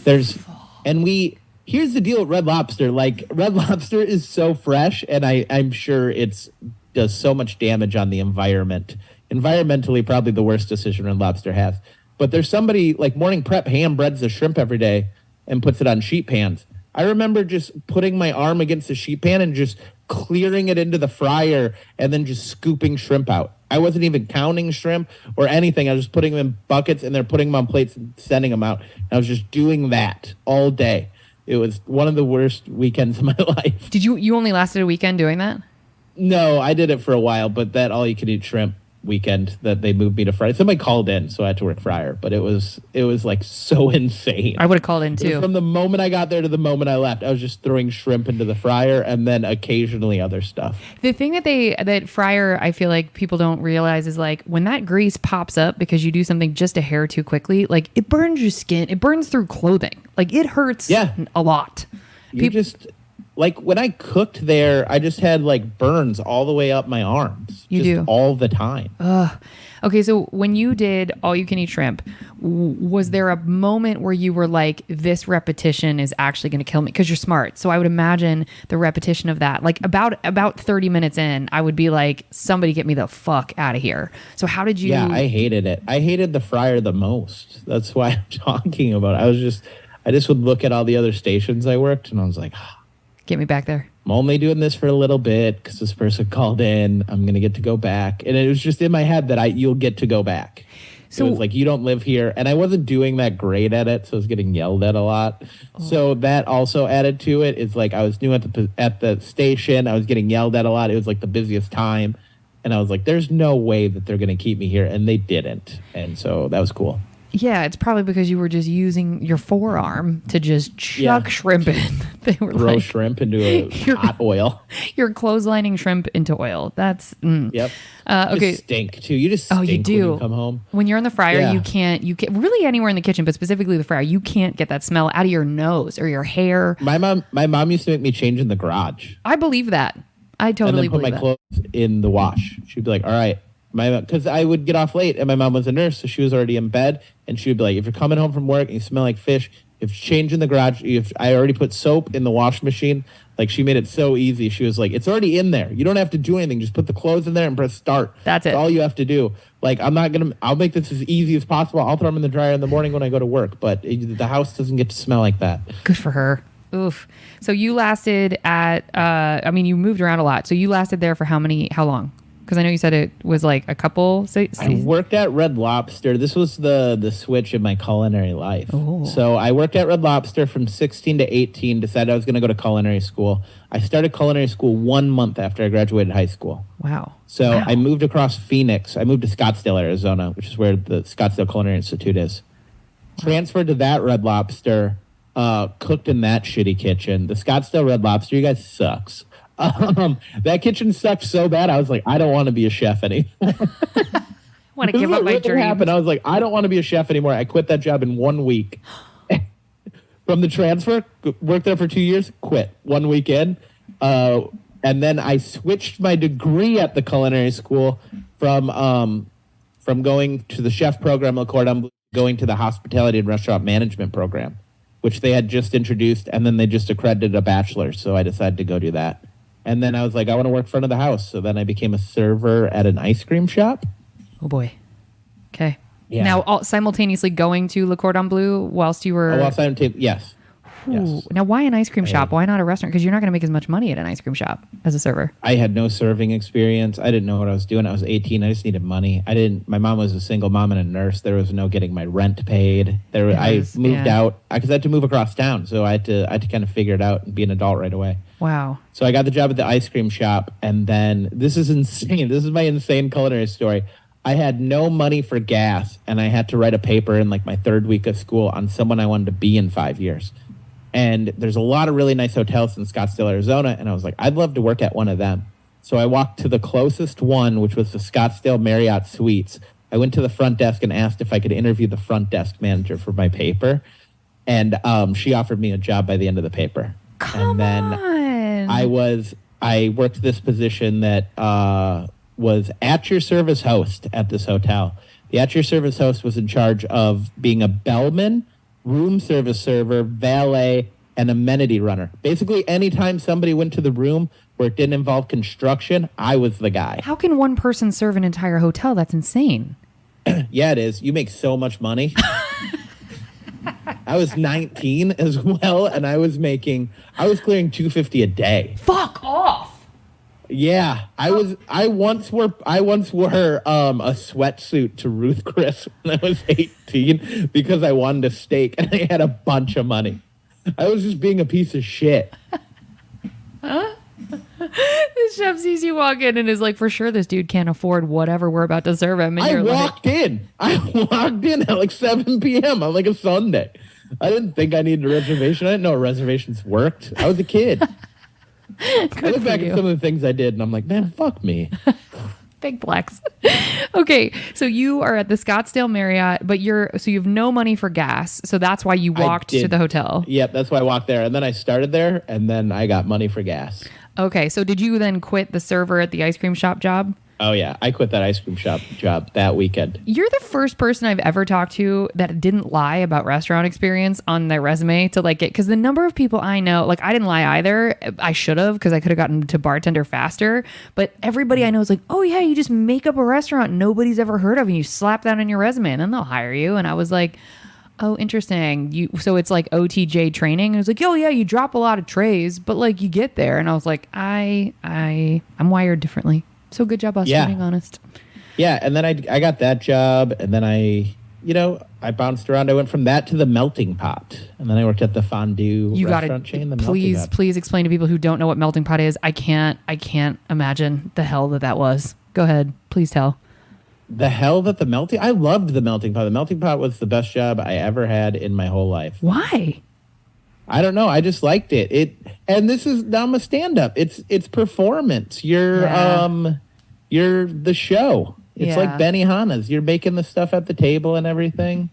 Here's the deal with Red Lobster. Like, Red Lobster is so fresh, and I'm sure it's does so much damage on the environment. Environmentally, probably the worst decision Red Lobster has. But there's somebody, like Morning Prep, hand breads the shrimp every day and puts it on sheet pans. I remember just putting my arm against the sheet pan and just clearing it into the fryer and then just scooping shrimp out. I wasn't even counting shrimp or anything. I was just putting them in buckets, and they're putting them on plates and sending them out. And I was just doing that all day. It was one of the worst weekends of my life. Did you only lasted a weekend doing that? No, I did it for a while, but that all-you-could-eat shrimp weekend that they moved me to fryer. Somebody called in, so I had to work fryer, but it was like so insane. I would have called in too. From the moment I got there to the moment I left, I was just throwing shrimp into the fryer and then occasionally other stuff. The thing that fryer, I feel like people don't realize is like when that grease pops up because you do something just a hair too quickly, like it burns your skin. It burns through clothing. Like it hurts a lot. Like when I cooked there, I just had like burns all the way up my arms. All the time. Okay, so when you did all you can eat shrimp, was there a moment where you were like, this repetition is actually going to kill me? Because you're smart. So I would imagine the repetition of that, like about 30 minutes in, I would be like, somebody get me the fuck out of here. So how did you? Yeah, I hated it. I hated the fryer the most. That's why I'm talking about it. I just would look at all the other stations I worked and I was like, get me back there. I'm only doing this for a little bit because this person called in. I'm going to get to go back. And it was just in my head that you'll get to go back. So it was like, you don't live here. And I wasn't doing that great at it, so I was getting yelled at a lot. Oh. So that also added to it. It's like I was new at the station. I was getting yelled at a lot. It was like the busiest time. And I was like, there's no way that they're going to keep me here. And they didn't. And so that was cool. Yeah, it's probably because you were just using your forearm to just chuck shrimp in. They were throw shrimp into hot oil. You're clotheslining shrimp into oil. That's Yep. Okay. You stink too. You just stink you do. when you come home. When you're in the fryer, you can't really anywhere in the kitchen, but specifically the fryer, you can't get that smell out of your nose or your hair. My mom used to make me change in the garage. I believe that. I totally believe that. And then put my clothes in the wash. She'd be like, "All right." Because I would get off late, and my mom was a nurse, so she was already in bed, and she would be like, if you're coming home from work and you smell like fish, if you change in the garage, I already put soap in the wash machine. Like, she made it so easy. She was like, it's already in there. You don't have to do anything. Just put the clothes in there and press start. That's it. That's all you have to do. Like, I'll make this as easy as possible. I'll throw them in the dryer in the morning when I go to work, but the house doesn't get to smell like that. Good for her. Oof. So you lasted at, you moved around a lot. So you lasted there for how long? Because I know you said it was like a couple I worked at Red Lobster. This was the switch in my culinary life. Oh. So I worked at Red Lobster from 16 to 18, decided I was going to go to culinary school. I started culinary school 1 month after I graduated high school. Wow. So Wow. I moved across Phoenix. I moved to Scottsdale, Arizona, which is where the Scottsdale Culinary Institute is. Transferred to that Red Lobster, cooked in that shitty kitchen. The Scottsdale Red Lobster, you guys sucks. That kitchen sucked so bad. I was like, I don't want to be a chef anymore. Want to give up my What dream. happened? I was like, I don't want to be a chef anymore. I quit that job in 1 week. From the transfer, worked there for 2 years, quit 1 week in. And then I switched my degree at the culinary school from going to the chef program, Le Cordon Bleu, going to the hospitality and restaurant management program, which they had just introduced, and then they just accredited a bachelor's. So I decided to go do that. And then I was like, I want to work front of the house. So then I became a server at an ice cream shop. Oh boy. Okay. Yeah. Now, simultaneously going to Le Cordon Bleu whilst you were. Yes. Ooh. Yes. Now, why an ice cream shop? Why not a restaurant? Because you're not going to make as much money at an ice cream shop as a server. I had no serving experience. I didn't know what I was doing. I was 18. I just needed money. My mom was a single mom and a nurse. There was no getting my rent paid. I moved out because I had to move across town. So I had to kind of figure it out and be an adult right away. Wow. So I got the job at the ice cream shop. And then this is insane. This is my insane culinary story. I had no money for gas. And I had to write a paper in like my third week of school on someone I wanted to be in 5 years. And there's a lot of really nice hotels in Scottsdale, Arizona. And I was like, I'd love to work at one of them. So I walked to the closest one, which was the Scottsdale Marriott Suites. I went to the front desk and asked if I could interview the front desk manager for my paper. And she offered me a job by the end of the paper. Come on. I worked this position that was at your service host at this hotel. The at your service host was in charge of being a bellman, room service server, valet, and amenity runner. Basically, anytime somebody went to the room where it didn't involve construction, I was the guy. How can one person serve an entire hotel? That's insane. Yeah, it is. You make so much money. I was 19 as well, and I was clearing $250 a day. Fuck off. Yeah, I once wore a sweatsuit to Ruth Chris when I was 18 because I wanted a steak and I had a bunch of money. I was just being a piece of shit. The chef sees you walk in and is like, for sure, this dude can't afford whatever we're about to serve him. And I walked in at like 7 p.m. on like a Sunday. I didn't think I needed a reservation. I didn't know reservations worked. I was a kid. I look back at some of the things I did and I'm like, man, fuck me. Big flex. Okay, so you are at the Scottsdale Marriott, but you have no money for gas, so that's why you walked to the hotel. Yep, that's why I walked there, and then I started there, and then I got money for gas. Okay, so did you then quit the server at the ice cream shop job? Oh yeah, I quit that ice cream shop job that weekend. You're the first person I've ever talked to that didn't lie about restaurant experience on their resume to like it. Because the number of people I know, like I didn't lie either. I should have because I could have gotten to bartender faster. But everybody I know is like, oh yeah, you just make up a restaurant nobody's ever heard of and you slap that on your resume and then they'll hire you. And I was like, oh, interesting. So it's like OTJ training. And it was like, oh yeah, you drop a lot of trays, but like you get there. And I was like, I'm wired differently. So good job us being honest. Yeah, and then I got that job, and then I bounced around. I went from that to the Melting Pot, and then I worked at the fondue restaurant chain. Please explain to people who don't know what Melting Pot is. I can't imagine the hell that was. Go ahead, please tell. The hell that I loved the Melting Pot. The Melting Pot was the best job I ever had in my whole life. Why? I don't know. I just liked it. And this is now I'm a stand-up. It's performance. You're the show. It's like Benihana's. You're making the stuff at the table and everything.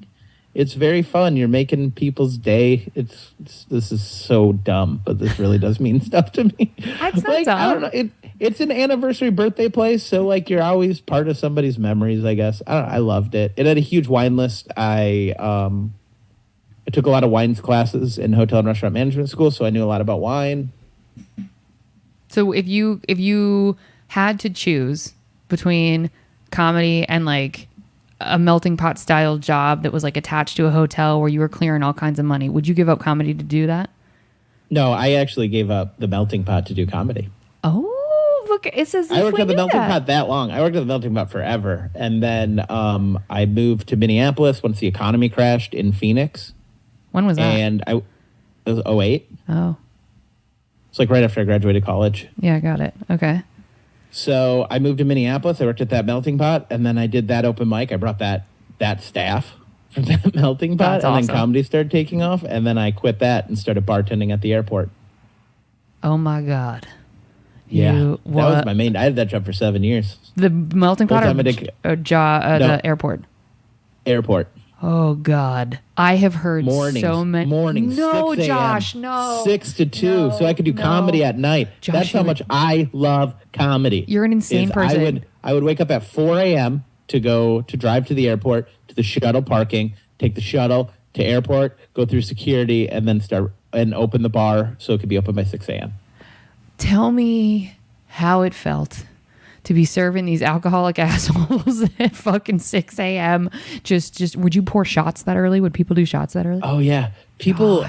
It's very fun. You're making people's day. This is so dumb, but this really does mean stuff to me. That's not like, dumb. I don't know. It's an anniversary birthday place, so like you're always part of somebody's memories, I guess. I loved it. It had a huge wine list. I took a lot of wines classes in hotel and restaurant management school, so I knew a lot about wine. So if you had to choose between comedy and like a Melting Pot style job that was like attached to a hotel where you were clearing all kinds of money, would you give up comedy to do that? No, I actually gave up the Melting Pot to do comedy. Oh, look, it says I worked at the melting pot that long. I worked at the melting pot forever. And then I moved to Minneapolis once the economy crashed in Phoenix. When was that? And it was 2008. Oh. It's like right after I graduated college. Yeah, got it. Okay. So I moved to Minneapolis. I worked at that melting pot. And then I did that open mic. I brought that staff from that melting pot. That's and awesome. then comedy started taking off. And then I quit that and started bartending at the airport. Oh, my God. Yeah, that was my main. I had that job for 7 years. The melting pot the airport? Airport. Oh, God. I have heard Mornings, so many. Mornings. No, 6 Josh, no. 6 to 2. No, so I could do comedy at night. Josh, That's how much I love comedy. You're an insane person. I would wake up at 4 a.m. to drive to the airport, to the shuttle parking, take the shuttle to airport, go through security, and then start and open the bar so it could be open by 6 a.m. Tell me how it felt to be serving these alcoholic assholes at fucking 6 a.m. Just would you pour shots that early? Would people do shots that early? Oh, yeah. People,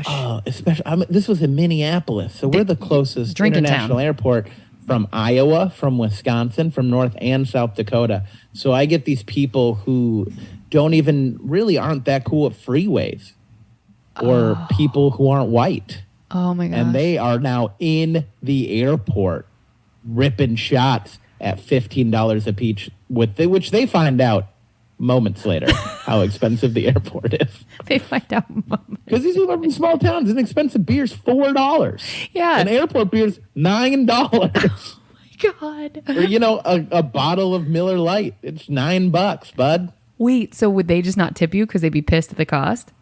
especially, this was in Minneapolis. So we're the closest international airport from Iowa, from Wisconsin, from North and South Dakota. So I get these people who aren't that cool at freeways or people who aren't white. Oh, my gosh. And they are now in the airport ripping shots at $15 a piece, which they find out moments later how expensive the airport is. They find out moments. Because these people are from small towns. An expensive beer's $4. Yeah. An airport beer's $9. Oh, my God. Or, a bottle of Miller Lite. It's $9, bud. Wait, so would they just not tip you because they'd be pissed at the cost?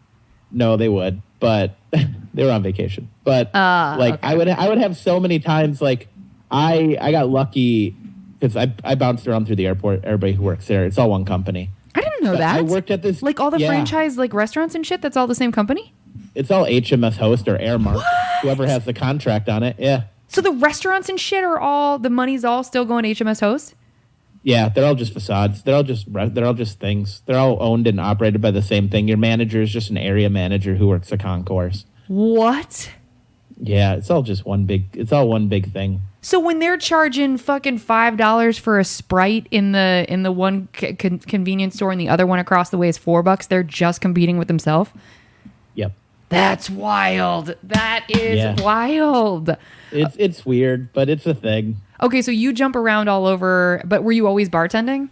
No, they would, but they were on vacation. But okay. I would have so many times. Like I got lucky because I bounced around through the airport. Everybody who works there, it's all one company. I didn't know that. I worked at this, like all the franchise like restaurants and shit. That's all the same company. It's all HMS Host or Airmark, whoever has the contract on it. Yeah. So the restaurants and shit are all the money's all still going to HMS Host. Yeah, they're all just facades. They're all just things. They're all owned and operated by the same thing. Your manager is just an area manager who works the concourse. What? Yeah, it's all one big thing. So when they're charging fucking $5 for a Sprite in the one convenience store and the other one across the way is $4, they're just competing with themselves. Yep. That's wild. That is wild. It's weird, but it's a thing. Okay, so you jump around all over, but were you always bartending?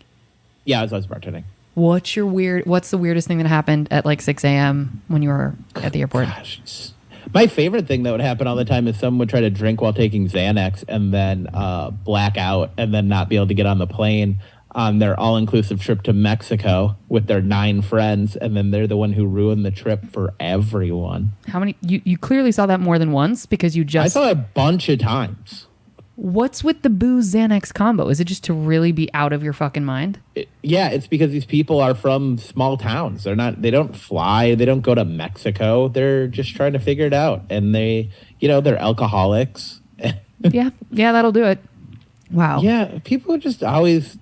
Yeah, I was always bartending. What's the weirdest thing that happened at like 6 a.m. when you were at the airport? Gosh, my favorite thing that would happen all the time is someone would try to drink while taking Xanax and then black out and then not be able to get on the plane on their all-inclusive trip to Mexico with their 9 friends, and then they're the one who ruined the trip for everyone. How many? You clearly saw that more than once because you just... I saw it a bunch of times. What's with the booze Xanax combo? Is it just to really be out of your fucking mind? It's because these people are from small towns. They don't fly. They don't go to Mexico. They're just trying to figure it out. And they're alcoholics. Yeah, that'll do it. Wow. Yeah, people just always,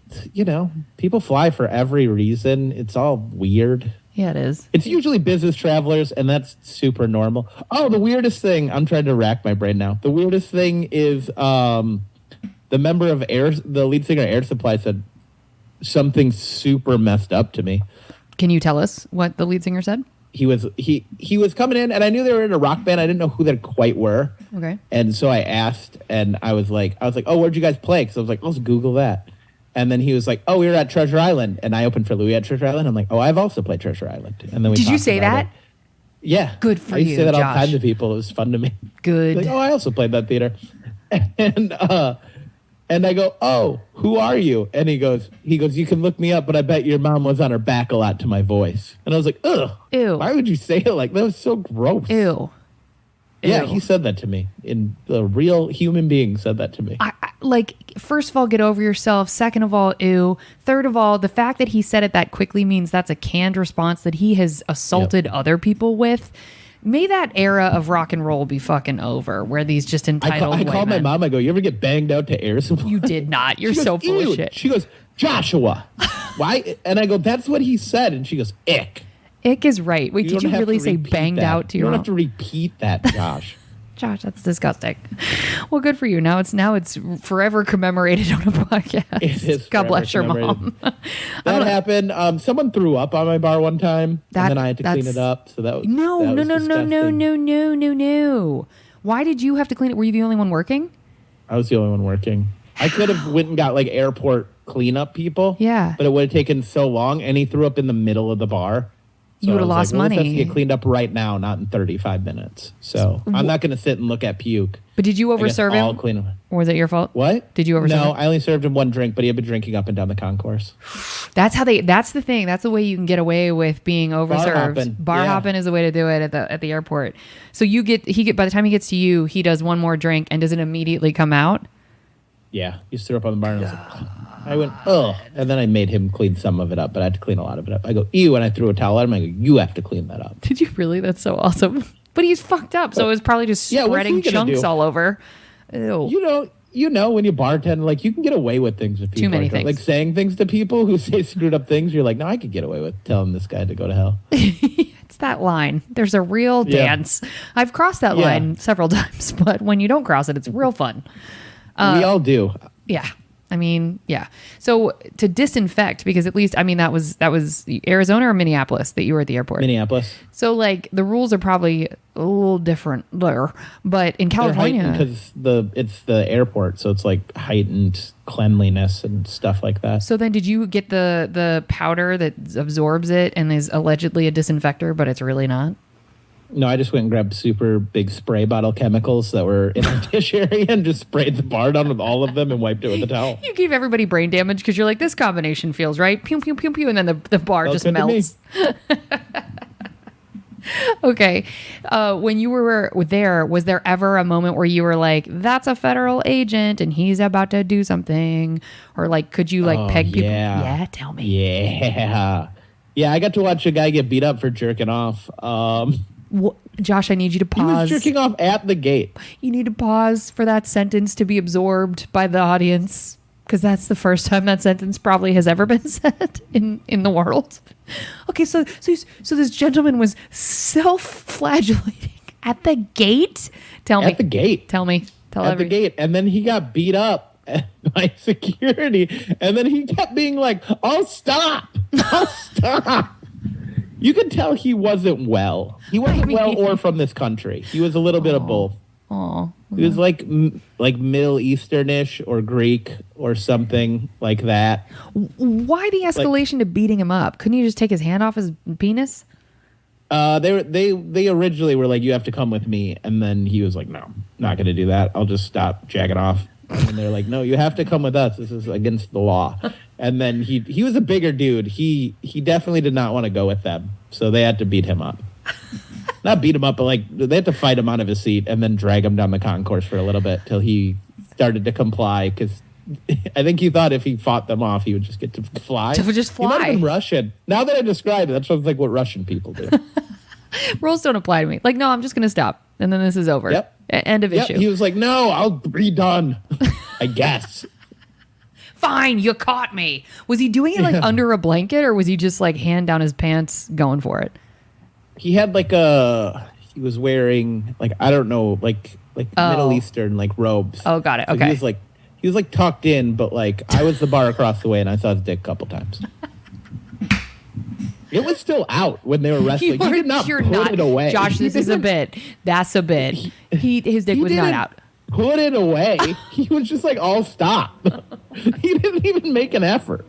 people fly for every reason. It's all weird. Yeah, it is. It's usually business travelers, and that's super normal. Oh, the weirdest thing, I'm trying to rack my brain now. The weirdest thing is the lead singer of Air Supply said something super messed up to me. Can you tell us what the lead singer said? He was coming in, and I knew they were in a rock band. I didn't know who they quite were. Okay. And so I asked, and I was like, oh, where'd you guys play? Because I was like, let's Google that. And then he was like, oh, we were at Treasure Island. And I opened for Louis at Treasure Island. I'm like, oh, I've also played Treasure Island. And then Did you say that? Yeah. Good for you, I used to say that all Josh. the time to people. It was fun to me. Good. Like, oh, I also played that theater. And I go, oh, who are you? And he goes, you can look me up, but I bet your mom was on her back a lot to my voice. And I was like, ugh. Ew. Why would you say it like that? Was so gross. Ew. Yeah, Ew. he said that to me. A real human being said that to me. First of all, get over yourself. Second of all, ew. Third of all, the fact that he said it that quickly means that's a canned response that he has assaulted other people with. May that era of rock and roll be fucking over, where these just entitled I called my mom. I go, you ever get banged out to Air Supply? You did not. You're She so goes, full "Ew." of shit. She goes, Joshua, why? And I go, that's what he said. And she goes, ick. Ick is right. Wait, You did don't you have really to say repeat banged that. out to You your don't own? have to repeat that, Josh. Josh, that's disgusting. Well, good for you. Now it's forever commemorated on a podcast. It is. God bless your mom. That happened. Someone threw up on my bar one time, and then I had to clean it up. So that was no. disgusting. Why did you have to clean it? Were you the only one working? I was the only one working. I could have went and got like airport cleanup people. Yeah. But it would have taken so long, and he threw up in the middle of the bar. So you would have lost money. This has to get cleaned up right now, not in 35 minutes. So I'm not going to sit and look at puke. But did you overserve him? I'll clean him. Or was it your fault? What? Did you overserve him? No, I only served him one drink, but he had been drinking up and down the concourse. That's the thing. That's the way you can get away with being overserved. Bar hopping is the way to do it at the airport. So by the time he gets to you, he does one more drink and does it immediately come out? Yeah, he threw up on the bar, and I went, ugh. And then I made him clean some of it up, but I had to clean a lot of it up. I go, ew, and I threw a towel at him. I go, you have to clean that up. Did you really? That's so awesome. But he's fucked up, so it was probably just spreading chunks all over. Ew. You know, when you bartend, like, you can get away with things with people. Too many things. Like, saying things to people who say screwed up things, you're like, no, I could get away with telling this guy to go to hell. It's that line. There's a real dance. I've crossed that line several times, but when you don't cross it, it's real fun. We all do. Yeah. I mean, yeah. So to disinfect, because at least, I mean, that was Arizona or Minneapolis that you were at the airport? Minneapolis. So like the rules are probably a little different there, but in California, because it's the airport, so it's like heightened cleanliness and stuff like that. So then, did you get the powder that absorbs it and is allegedly a disinfector, but it's really not? No, I just went and grabbed super big spray bottle chemicals that were in the dish area and just sprayed the bar down with all of them and wiped it with a towel. You gave everybody brain damage because you're like, this combination feels right. Pew, pew, pew, pew. And then the bar just melts. Okay. When you were there, was there ever a moment where you were like, that's a federal agent and he's about to do something? Or like, could you like peg people? Yeah, tell me. Yeah, I got to watch a guy get beat up for jerking off. Josh, I need you to pause. He was jerking off at the gate. You need to pause for that sentence to be absorbed by the audience, because that's the first time that sentence probably has ever been said in the world. Okay, so this gentleman was self-flagellating at the gate? Tell me. At the gate. Tell me. At the gate. And then he got beat up by security. And then he kept being like, oh, stop. Oh, stop. You could tell he wasn't well. He wasn't well or from this country. He was a little bit of both. Oh, he was like Middle Easternish or Greek or something like that. Why the escalation to beating him up? Couldn't you just take his hand off his penis? They originally were like, you have to come with me, and then he was like, no, not going to do that. I'll just stop jacking off. And they're like, no, you have to come with us. This is against the law. And then he was a bigger dude. He definitely did not want to go with them. So they had to beat him up. Not beat him up, but like they had to fight him out of his seat and then drag him down the concourse for a little bit till he started to comply, because I think he thought if he fought them off, he would just get to fly. To just fly. He might have been Russian. Now that I described it, that's like what Russian people do. Rules don't apply to me. Like, no, I'm just going to stop. And then this is over. Yep. End of issue. He was like, no, I'll be done. I guess. Fine, you caught me. Was he doing it like under a blanket, or was he just like hand down his pants going for it? He had like he was wearing like, I don't know, like Middle Eastern like robes. Oh, got it. So Okay. He was like tucked in, but like I was the bar across the way and I saw his dick a couple times. It was still out when they were wrestling. He did not put it away. Josh, this is a bit. That's a bit. His dick was not out. Put it away. He was just like, "I'll stop." He didn't even make an effort.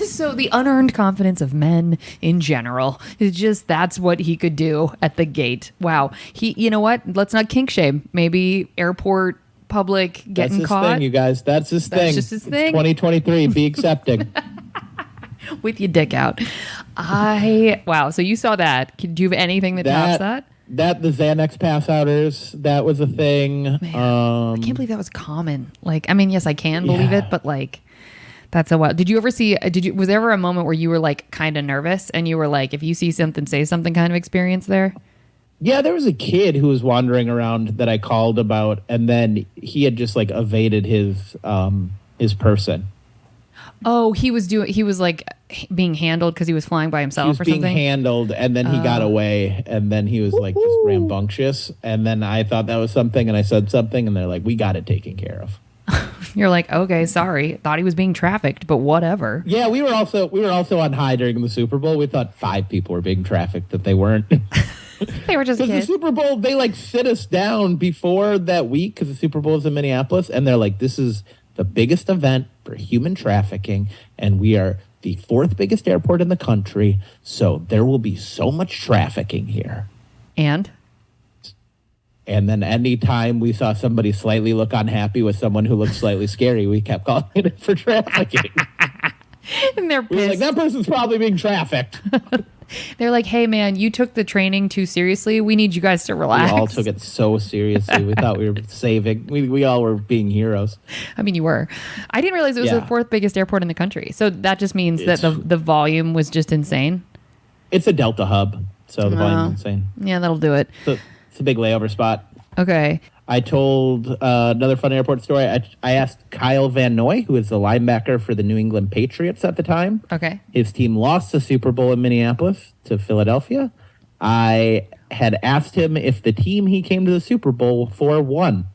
So the unearned confidence of men in general is just, that's what he could do at the gate. Wow. You know what? Let's not kink shame. Maybe airport public getting caught. That's his thing, you guys. That's his thing. That's just his thing. 2023. Be accepting. With your dick out. Wow. So you saw that. Do you have anything that tops that? The Xanax pass outers, that was a thing. Man, I can't believe that was common. Like, I mean, yes, I can believe it, but like, that's a wild. Did you ever see, was there ever a moment where you were like kind of nervous and you were like, if you see something, say something kind of experience there? Yeah, there was a kid who was wandering around that I called about, and then he had just like evaded his person. Oh, he was like being handled because he was flying by He himself was or being something. handled, and then he got away, and then he was like just rambunctious. And then I thought that was something, and I said something, and they're like, "We got it taken care of." You're like, okay, sorry. Thought he was being trafficked, but whatever. Yeah, we were also on high during the Super Bowl. We thought 5 people were being trafficked, that they weren't. They were just Because the kids. Super Bowl, they like sit us down before that week because the Super Bowl is in Minneapolis, and they're like, "This is the biggest event for human trafficking, and we are the 4th biggest airport in the country, so there will be so much trafficking here." And And then anytime we saw somebody slightly look unhappy with someone who looked slightly scary, we kept calling it for trafficking. they're We were like, pissed. that person's probably being trafficked. They're like, hey, man, you took the training too seriously. We need you guys to relax. We all took it so seriously. We thought we were saving. We all were being heroes. I mean, you were. I didn't realize it was Yeah. the 4th biggest airport in the country. So that just means that the volume was just insane. It's a Delta hub, so the Oh. volume's insane. Yeah, that'll do it. So it's a big layover spot. Okay. I told another fun airport story. I asked Kyle Van Noy, who is the linebacker for the New England Patriots at the time. Okay. His team lost the Super Bowl in Minneapolis to Philadelphia. I had asked him if the team he came to the Super Bowl for won,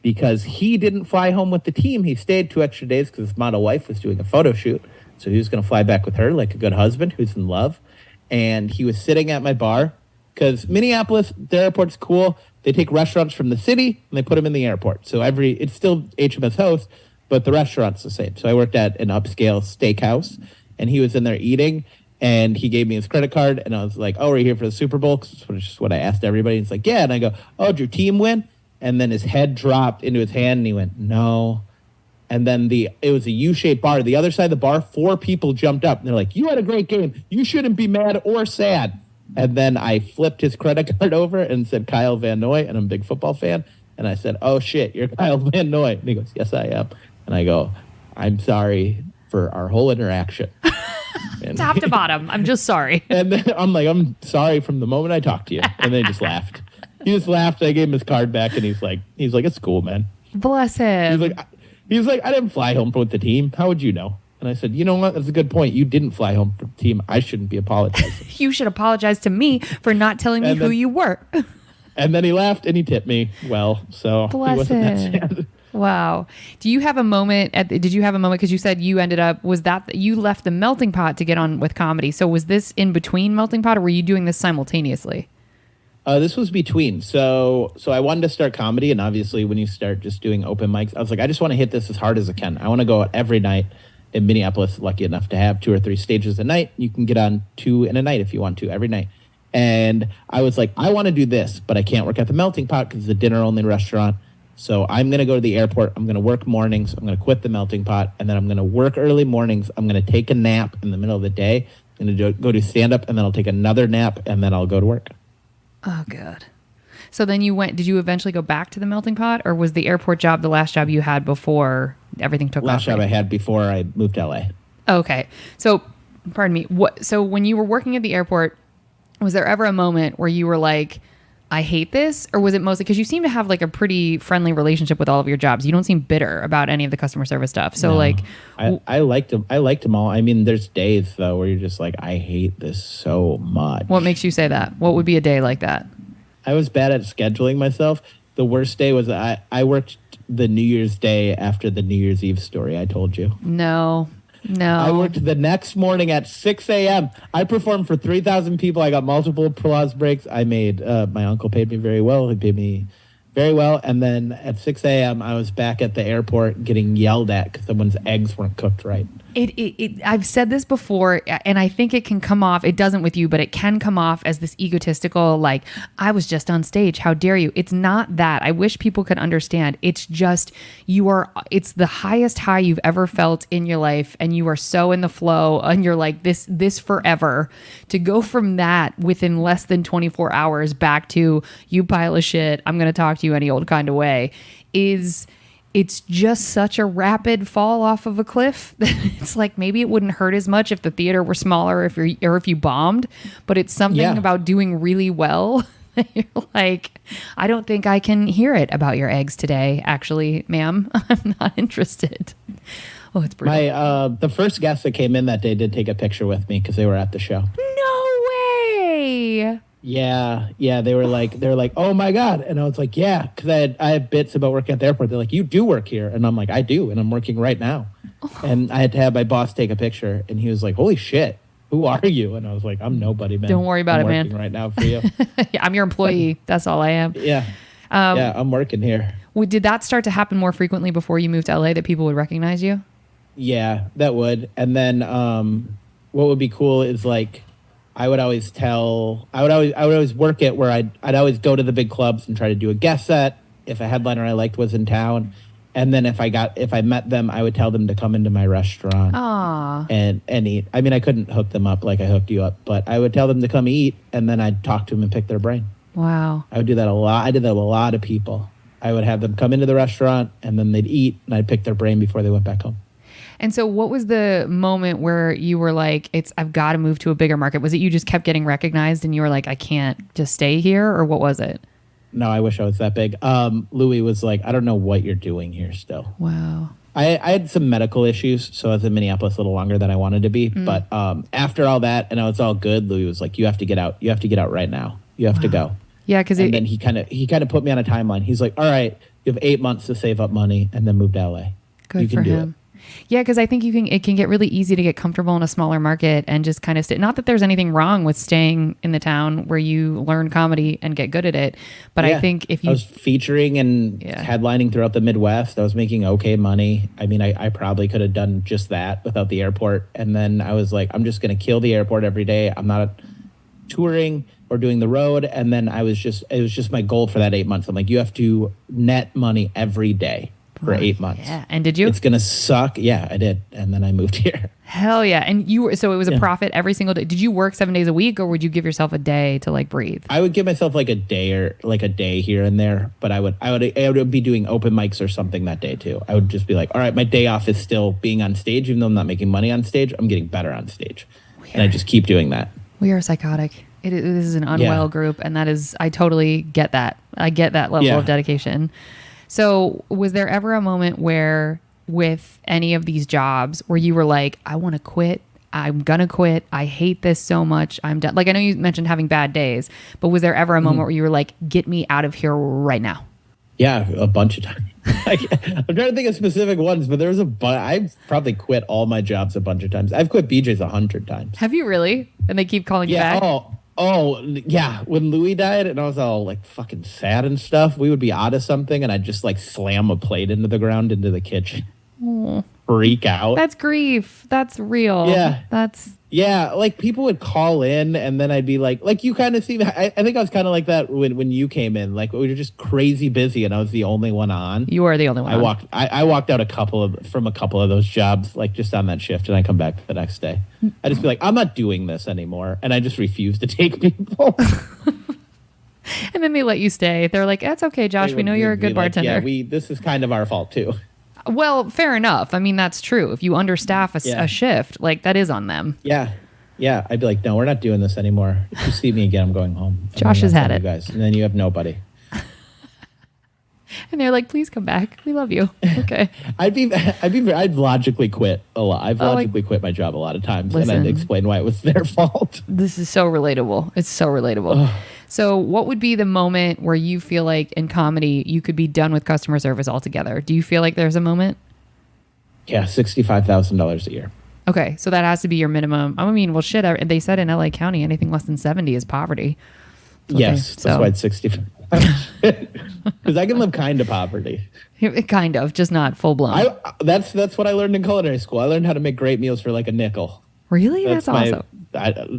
because he didn't fly home with the team. He stayed 2 extra days because his model wife was doing a photo shoot. So he was going to fly back with her like a good husband who's in love. And he was sitting at my bar because Minneapolis, their airport's cool. They take restaurants from the city and they put them in the airport. So it's still HMS Host, but the restaurant's the same. So I worked at an upscale steakhouse, and he was in there eating, and he gave me his credit card, and I was like, "Oh, are you here for the Super Bowl?" Which is what I asked everybody. He's like, "Yeah," and I go, "Oh, did your team win?" And then his head dropped into his hand, and he went, "No." And then it was a U-shaped bar. The other side of the bar, 4 people jumped up, and they're like, "You had a great game. You shouldn't be mad or sad." And then I flipped his credit card over and said, "Kyle Van Noy," and I'm a big football fan. And I said, "Oh, shit, you're Kyle Van Noy." And he goes, "Yes, I am." And I go, "I'm sorry for our whole interaction." And Top to bottom. I'm just sorry. and then I'm like, "I'm sorry from the moment I talked to you." And they just laughed. He just laughed. I gave him his card back, and he's like, "It's cool, man." Bless him. He's like, "I didn't fly home with the team. How would you know?" And I said, "You know what? That's a good point. You didn't fly home for the team. I shouldn't be apologizing." You should apologize to me for not telling me who you were. And then he laughed and he tipped me well. So Bless he wasn't him. that sad. Wow. Did you have a moment because you said you ended up, was that you left the Melting Pot to get on with comedy? So was this in between Melting Pot, or were you doing this simultaneously? This was between. So I wanted to start comedy, and obviously when you start just doing open mics, I was like, I just want to hit this as hard as I can. I want to go out every night. In Minneapolis, lucky enough to have 2 or 3 stages a night. You can get on 2 in a night if you want to, every night. And I was like, I want to do this, but I can't work at the Melting Pot because it's a dinner-only restaurant. So I'm going to go to the airport. I'm going to work mornings. I'm going to quit the Melting Pot, and then I'm going to work early mornings. I'm going to take a nap in the middle of the day. I'm going to go do stand-up, and then I'll take another nap, and then I'll go to work. Oh, good. So then did you eventually go back to the Melting Pot, or was the airport job the last job you had before everything took off? Last job I had before I moved to LA. Okay. So, pardon me. So when you were working at the airport, was there ever a moment where you were like, I hate this? Or was it mostly because you seem to have like a pretty friendly relationship with all of your jobs? You don't seem bitter about any of the customer service stuff. So I liked them. I liked them all. I mean, there's days though where you're just like, I hate this so much. What makes you say that? What would be a day like that? I was bad at scheduling myself. The worst day was I worked the New Year's Day after the New Year's Eve story I told you. No. I worked the next morning at 6 a.m. I performed for 3,000 people. I got multiple applause breaks. I made, my uncle paid me very well. He paid me very well. And then at 6 a.m., I was back at the airport getting yelled at because someone's eggs weren't cooked right. I've said this before, and I think it can come off, it doesn't with you, but it can come off as this egotistical, like, I was just on stage. How dare you? It's not that. I wish people could understand. It's just, it's the highest high you've ever felt in your life, and you are so in the flow, and you're like, this forever. To go from that within less than 24 hours back to, you pile of shit, I'm going to talk to you any old kind of way, it's just such a rapid fall off of a cliff that it's like maybe it wouldn't hurt as much if the theater were smaller or if you bombed, but it's something about doing really well. You're like, I don't think I can hear it about your eggs today, actually, ma'am. I'm not interested. Oh, it's brutal. The first guest that came in that day did take a picture with me because they were at the show. No way. Yeah, they were like, oh my God. And I was like, yeah, because I have bits about working at the airport. They're like, you do work here. And I'm like, I do. And I'm working right now. And I had to have my boss take a picture. And he was like, holy shit, who are you? And I was like, I'm nobody, man. Don't worry about it, man. I'm working right now for you. Yeah, I'm your employee. That's all I am. Yeah. Yeah, I'm working here. Did that start to happen more frequently before you moved to LA that people would recognize you? Yeah, that would. And then what would be cool is like, I would always work it where I'd always go to the big clubs and try to do a guest set if a headliner I liked was in town. And then if I met them, I would tell them to come into my restaurant and eat. I mean, I couldn't hook them up like I hooked you up, but I would tell them to come eat, and then I'd talk to them and pick their brain. Wow. I would do that a lot. I did that with a lot of people. I would have them come into the restaurant, and then they'd eat, and I'd pick their brain before they went back home. And so what was the moment where you were like, I've got to move to a bigger market? Was it you just kept getting recognized and you were like, I can't just stay here? Or what was it? No, I wish I was that big. Louis was like, I don't know what you're doing here still. Wow. I had some medical issues, so I was in Minneapolis a little longer than I wanted to be. But after all that, and I was all good, Louis was like, you have to get out. You have to get out right now. You have to go. Yeah, because then he kind of put me on a timeline. He's like, all right, you have 8 months to save up money and then move to LA. Good you can for do him. it. Yeah, because I think it can get really easy to get comfortable in a smaller market and just kind of stay. Not that there's anything wrong with staying in the town where you learn comedy and get good at it, but I think if you... I was featuring and headlining throughout the Midwest. I was making okay money. I mean, I probably could have done just that without the airport. And then I was like, I'm just going to kill the airport every day. I'm not touring or doing the road. And then it was just my goal for that 8 months. I'm like, you have to net money every day for 8 months. Yeah. And did you? It's going to suck. Yeah, I did. And then I moved here. Hell yeah. And so it was a profit every single day. Did you work 7 days a week or would you give yourself a day to like breathe? I would give myself like a day here and there, but I would be doing open mics or something that day too. I would just be like, all right, my day off is still being on stage. Even though I'm not making money on stage, I'm getting better on stage. And I just keep doing that. We are psychotic. This is an unwell group. And I totally get that. I get that level of dedication. So was there ever a moment where with any of these jobs where you were like, I want to quit. I'm going to quit. I hate this so much. I'm done. Like, I know you mentioned having bad days, but was there ever a moment where you were like, get me out of here right now? Yeah, a bunch of times. I'm trying to think of specific ones, but there's I've probably quit all my jobs a bunch of times. I've quit BJ's 100 times. Have you really? And they keep calling you back? Oh, yeah. When Louis died and I was all like fucking sad and stuff, we would be out of something and I'd just like slam a plate into the ground into the kitchen. Freak out. That's grief. That's real. Yeah. Like people would call in and then I'd be like you kind of see, I think I was kind of like that when you came in, like we were just crazy busy and I was the only one on. You were the only one. I walked out from a couple of those jobs, like just on that shift, and I come back the next day. I just be like, I'm not doing this anymore. And I just refuse to take people. And then they let you stay. They're like, that's okay, Josh. We know you're a good bartender. Yeah, this is kind of our fault too. Well, fair enough. I mean, that's true. If you understaff a shift, like that is on them. Yeah. Yeah. I'd be like, no, we're not doing this anymore. If you see me again, I'm going home. Josh has had it. Guys. And then you have nobody. And they're like, please come back. We love you. Okay. I'd logically quit a lot. I've logically quit my job a lot of times. Listen, and I'd explain why it was their fault. This is so relatable. It's so relatable. So what would be the moment where you feel like in comedy, you could be done with customer service altogether? Do you feel like there's a moment? Yeah. $65,000 a year. Okay. So that has to be your minimum. I mean, well, shit. They said in LA County, anything less than 70 is poverty. Okay, yes. That's why it's 65. Because I can live kind of poverty. Kind of, just not full blown. That's what I learned in culinary school. I learned how to make great meals for like a nickel. Really? That's awesome.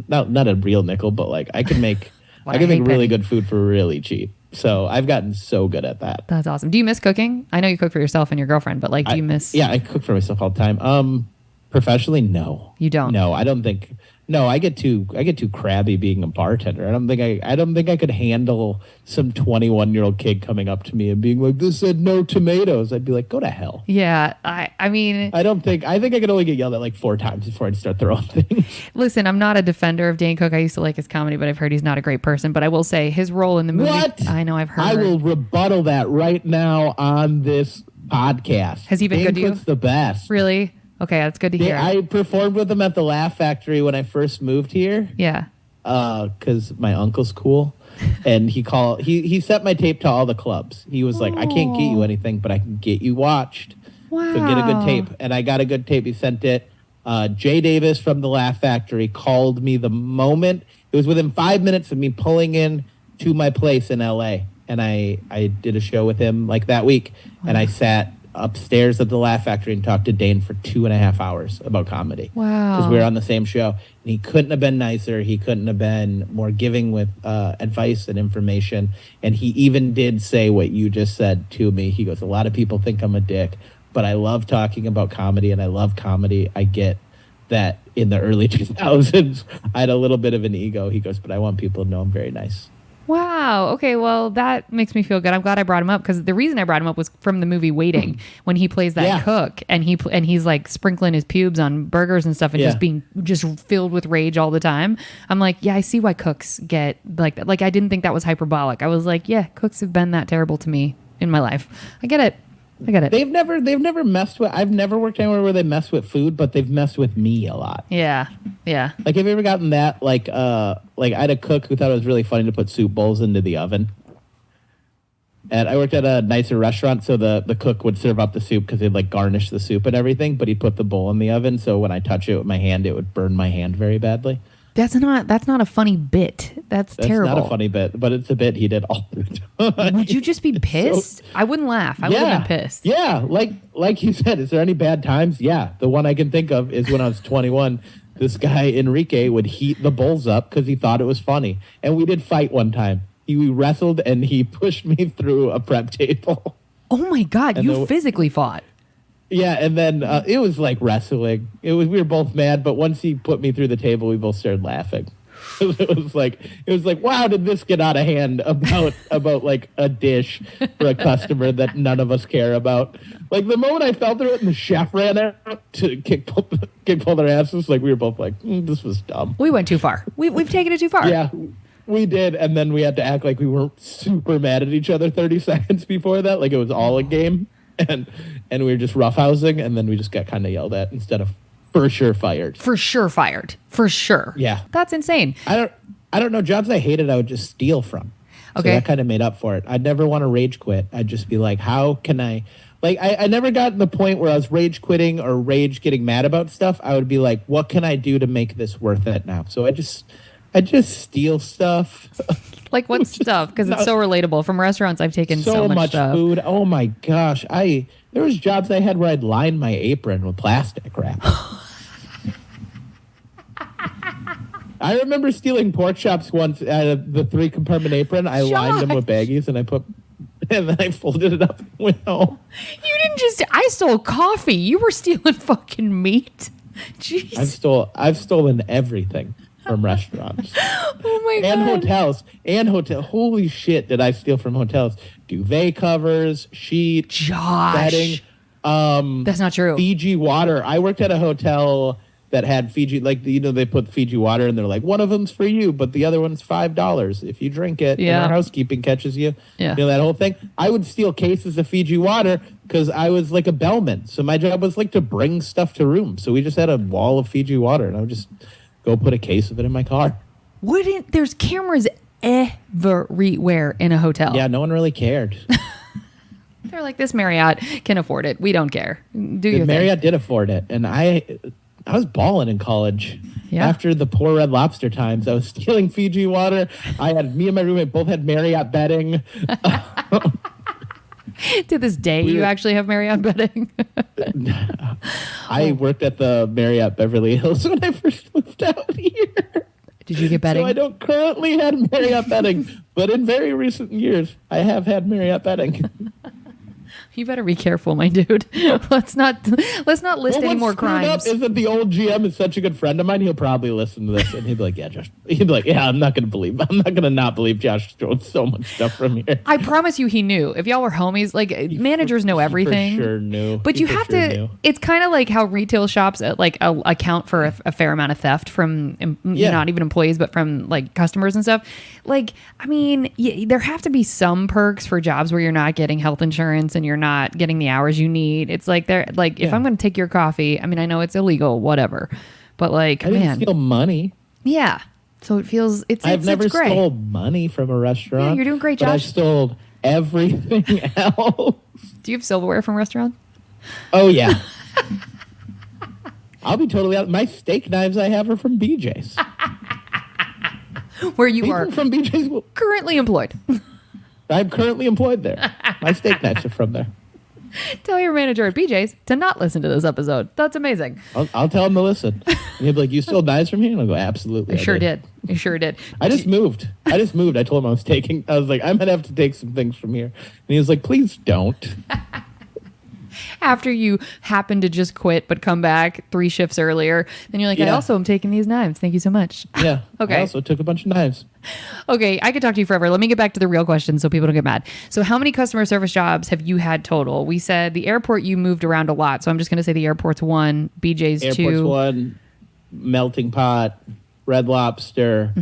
Not a real nickel, but like I can make really good food for really cheap. So I've gotten so good at that. That's awesome. Do you miss cooking? I know you cook for yourself and your girlfriend, but like, do you miss? Yeah, I cook for myself all the time. Professionally, no. You don't? No, I don't think. No, I get too crabby being a bartender. I don't think I could handle some 21-year-old kid coming up to me and being like, "This said no tomatoes." I'd be like, "Go to hell." Yeah, I mean, I think I could only get yelled at like 4 times before I'd start throwing things. Listen, I'm not a defender of Dane Cook. I used to like his comedy, but I've heard he's not a great person. But I will say his role in the movie. What? I know, I've heard. I will rebuttal that right now on this podcast. Has he been Dane good to you? Cook's the best. Really? Okay, that's good to hear. I performed with them at the Laugh Factory when I first moved here. Yeah. Because my uncle's cool, and he sent my tape to all the clubs. He was like, I can't get you anything, but I can get you watched. Wow. So get a good tape. And I got a good tape. He sent it. Jay Davis from the Laugh Factory called me the moment. It was within 5 minutes of me pulling in to my place in LA. And I did a show with him like that week. And I sat upstairs at the Laugh Factory and talked to Dane for 2.5 hours about comedy. Wow. Because we were on the same show. And he couldn't have been nicer. He couldn't have been more giving with advice and information. And he even did say what you just said to me. He goes, a lot of people think I'm a dick, but I love talking about comedy and I love comedy. I get that in the early 2000s, I had a little bit of an ego. He goes, but I want people to know I'm very nice. Wow. Okay. Well, that makes me feel good. I'm glad I brought him up because the reason I brought him up was from the movie Waiting when he plays that cook and he's like sprinkling his pubes on burgers and stuff and just being filled with rage all the time. I'm like, yeah, I see why cooks get like that. Like I didn't think that was hyperbolic. I was like, yeah, cooks have been that terrible to me in my life. I get it. They've never messed with. I've never worked anywhere where they mess with food, but they've messed with me a lot. Yeah. Like, have you ever gotten that? Like I had a cook who thought it was really funny to put soup bowls into the oven. And I worked at a nicer restaurant, so the cook would serve up the soup because they'd like garnish the soup and everything, but he'd put the bowl in the oven, so when I touch it with my hand, it would burn my hand very badly. That's not a funny bit. That's terrible. It's not a funny bit, but it's a bit he did all the time. Would you just be pissed? So, I wouldn't laugh. I would have been pissed. Yeah, like you said, is there any bad times? Yeah, the one I can think of is when I was 21. This guy, Enrique, would heat the bowls up because he thought it was funny. And we did fight one time. We wrestled and he pushed me through a prep table. Oh my God, and you physically fought. Yeah, and then it was like wrestling. We were both mad, but once he put me through the table, we both started laughing. It was like, wow, did this get out of hand about like a dish for a customer that none of us care about? Like the moment I fell through it and the chef ran out to kick pull their asses, like we were both like, this was dumb. We went too far. We've taken it too far. Yeah, we did, and then we had to act like we weren't super mad at each other 30 seconds before that, like it was all a game. And we were just roughhousing, and then we just got kind of yelled at instead of for sure fired. For sure fired. For sure. Yeah. That's insane. I don't know. Jobs I hated, I would just steal from. Okay. So that kind of made up for it. I'd never want to rage quit. I'd just be like, how can I... Like, I never got to the point where I was rage quitting or rage getting mad about stuff. I would be like, what can I do to make this worth it now? So I just steal stuff. Like what stuff? Because it's so relatable. From restaurants, I've taken so much stuff. Food. Oh my gosh! There was jobs I had where I'd line my apron with plastic wrap. I remember stealing pork chops once out of the 3-compartment apron. I lined them with baggies and then I folded it up and went home. You didn't just... I stole coffee. You were stealing fucking meat. Jeez. I've stolen everything from restaurants. Oh my God. And hotels. Holy shit, did I steal from hotels? Duvet covers, sheets, bedding. That's not true. Fiji water. I worked at a hotel that had Fiji, like, they put Fiji water and they're like, one of them's for you, but the other one's $5 if you drink it. Yeah. And our housekeeping catches you. Yeah. You know, that whole thing. I would steal cases of Fiji water because I was like a bellman. So my job was like to bring stuff to rooms. So we just had a wall of Fiji water and I would just go put a case of it in my car. There's cameras everywhere in a hotel. Yeah, no one really cared. They're like, this Marriott can afford it. We don't care. Marriott did afford it. And I was balling in college. Yeah. After the poor Red Lobster times, I was stealing Fiji water. Me and my roommate both had Marriott bedding. To this day, you actually have Marriott bedding? I worked at the Marriott Beverly Hills when I first moved out here. Did you get bedding? So I don't currently have Marriott bedding, but in very recent years, I have had Marriott bedding. You better be careful, my dude. Let's not list any more crimes. Up is that the old GM is such a good friend of mine. He'll probably listen to this and he'd be like, "Yeah, Josh." He'd be like, "Yeah, I'm not going to not believe Josh stole so much stuff from here." I promise you, he knew. If y'all were homies, like managers know everything. He for sure knew. But you have to. Knew. It's kind of like how retail shops account for a fair amount of theft from not even employees, but from like customers and stuff. Like, I mean, there have to be some perks for jobs where you're not getting health insurance and you're not getting the hours you need. It's like they're like, if I'm going to take your coffee, I mean, I know it's illegal, whatever, but like, I didn't steal money. Yeah. So it feels I've never great. stole money from a restaurant. Yeah, you're doing great, Josh. But I've stole everything else. Do you have silverware from restaurants? Oh yeah. I'll be totally out. My steak knives I have are from BJ's. Where you People are from BJ's currently employed. I'm currently employed there. My steak knives are from there. Tell your manager at BJ's to not listen to this episode. That's amazing. I'll tell him to listen. And he'll be like, "You stole knives from here?" And I'll go, "Absolutely." I sure did. I sure did. I just moved. I told him I was like, I'm gonna have to take some things from here. And he was like, "Please don't." After you happen to just quit but come back 3 shifts earlier, then you're like, I also am taking these knives. Thank you so much. Yeah. Okay. I also took a bunch of knives. Okay, I could talk to you forever. Let me get back to the real question so people don't get mad. So how many customer service jobs have you had total? We said the airport you moved around a lot, so I'm just going to say the airport's 1, BJ's 2. Airport's 1, Melting Pot, Red Lobster,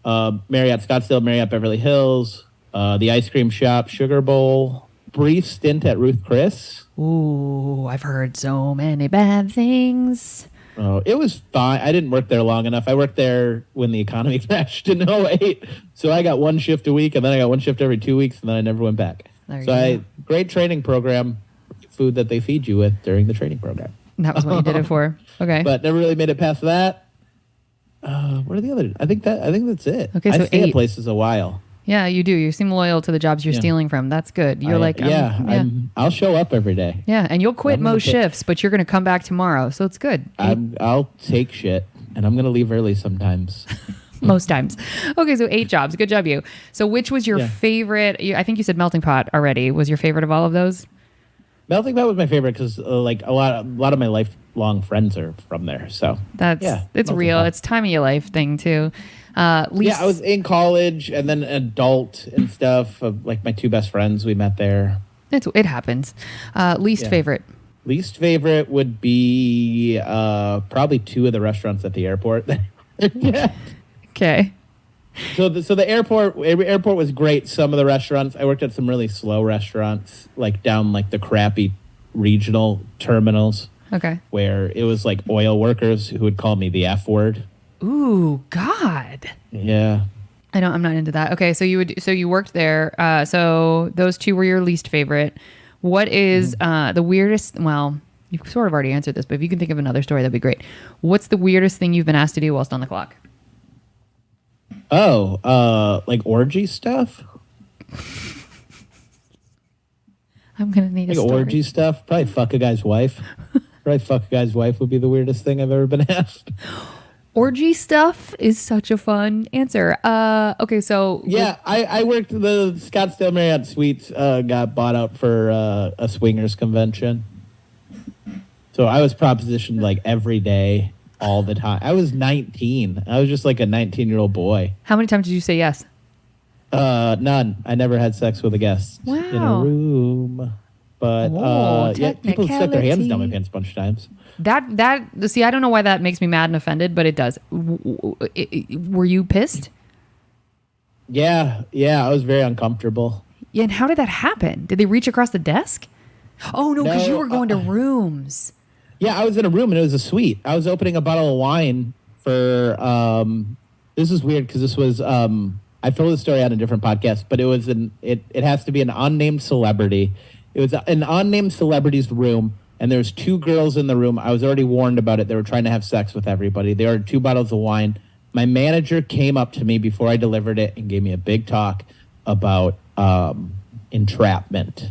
Marriott Scottsdale, Marriott Beverly Hills, the ice cream shop, Sugar Bowl, brief stint at Ruth Chris. Ooh, I've heard so many bad things. Oh, it was fine. I didn't work there long enough. I worked there when the economy crashed in 2008. So I got 1 shift a week, and then I got 1 shift every 2 weeks, and then I never went back. Great training program, food that they feed you with during the training program. That was what you did it for. Okay. But never really made it past that. What are the other? I think that's it. Okay, so I stay 8. at places a while. Yeah, you do. You seem loyal to the jobs you're stealing from. That's good. You're I'll show up every day. Yeah, and you'll quit most shifts, but you're going to come back tomorrow, so it's good. I'll take shit, and I'm going to leave early sometimes. Most times. Okay, so 8 jobs. Good job, you. So which was your favorite? I think you said Melting Pot already. Was your favorite of all of those? Melting Pot was my favorite because like a lot of my lifelong friends are from there. So it's real. Pot. It's time of your life thing too. I was in college and then adult and stuff. Like my 2 best friends, we met there. It happens. Least favorite. Least favorite would be probably 2 of the restaurants at the airport. Okay. So the airport was great. Some of the restaurants, I worked at some really slow restaurants, like down like the crappy regional terminals. Okay. Where it was like oil workers who would call me the F word. Ooh, God. Yeah. I'm not into that. Okay, so you worked there. So those 2 were your least favorite. What is the weirdest? Well, you sort of already answered this, but if you can think of another story, that'd be great. What's the weirdest thing you've been asked to do whilst on the clock? Oh, like orgy stuff. I'm gonna need like a story. Orgy stuff. Probably fuck a guy's wife. Probably fuck a guy's wife would be the weirdest thing I've ever been asked. Orgy stuff is such a fun answer. Okay, so I worked the Scottsdale Marriott Suites. Got bought out for a swingers convention. So I was propositioned like every day, all the time. I was 19. I was just like a 19-year-old boy. How many times did you say yes? None. I never had sex with a guest in a room. But people stuck their hands down my pants a bunch of times. See, I don't know why that makes me mad and offended, but it does. Were you pissed? Yeah, I was very uncomfortable. Yeah, and how did that happen? Did they reach across the desk? Oh, no, because you were going to rooms. Yeah, I was in a room and it was a suite. I was opening a bottle of wine for, this is weird because this was, I told the story on a different podcast, but it has to be an unnamed celebrity. It was an unnamed celebrity's room, and there was 2 girls in the room. I was already warned about it. They were trying to have sex with everybody. They ordered 2 bottles of wine. My manager came up to me before I delivered it and gave me a big talk about entrapment.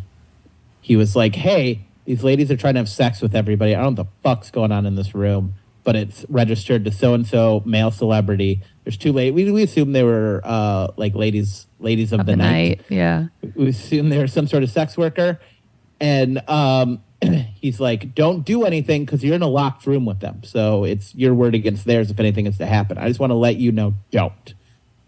He was like, hey, these ladies are trying to have sex with everybody. I don't know what the fuck's going on in this room, but it's registered to so-and-so male celebrity. There's 2 ladies. We assumed they were like ladies of the night. Yeah. We assumed they were some sort of sex worker. And he's like, don't do anything because you're in a locked room with them. So it's your word against theirs if anything is to happen. I just want to let you know, don't.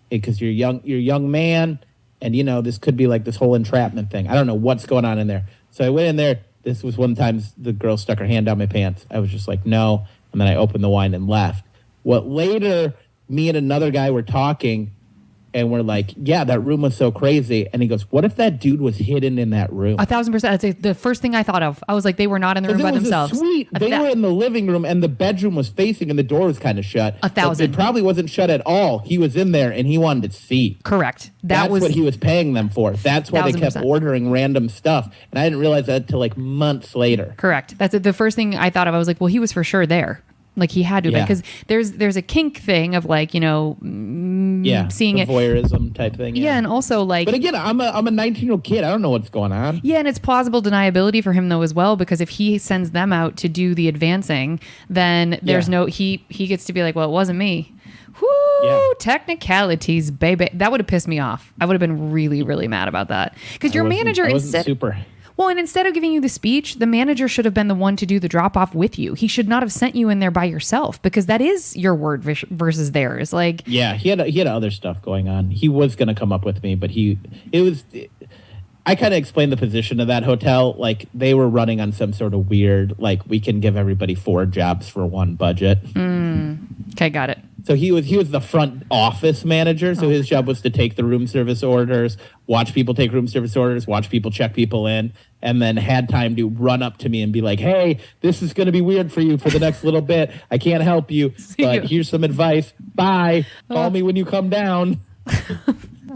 Because you're a young man, and, this could be like this whole entrapment thing. I don't know what's going on in there. So I went in there. This was one time the girl stuck her hand down my pants. I was just like, no. And then I opened the wine and left. What later, me and another guy were talking, And we're like, yeah, that room was so crazy. And he goes, what if that dude was hidden in that room? 1,000%. I'd say the first thing I thought of. I was like, they were not in the room by themselves. They were in the living room, and the bedroom was facing, and the door was kind of shut. 1,000. It probably wasn't shut at all. He was in there, and he wanted to see. Correct. That's what he was paying them for. That's why 1,000%. They kept ordering random stuff. And I didn't realize that until like months later. Correct. That's it. The first thing I thought of. I was like, well, he was for sure there. Like he had to, because there's a kink thing of like, seeing it, voyeurism type thing. Yeah, and also like, but again, I'm a 19-year-old kid. I don't know what's going on. Yeah, and it's plausible deniability for him though as well, because if he sends them out to do the advancing, then there's no he gets to be like, well, it wasn't me. Whoo, technicalities, baby. That would have pissed me off. I would have been really, really mad about that because your manager Well, and instead of giving you the speech, the manager should have been the one to do the drop off with you. He should not have sent you in there by yourself because that is your word versus theirs. Like, yeah, he had other stuff going on. He was going to come up with me, but I kind of explained the position of that hotel. Like they were running on some sort of weird, like we can give everybody 4 jobs for one budget. Okay, got it. So he was the front office manager. So his job was to take the room service orders, watch people take room service orders, watch people check people in, and then had time to run up to me and be like, hey, this is going to be weird for you for the next little bit. I can't help you, but here's some advice. Bye. Call me when you come down.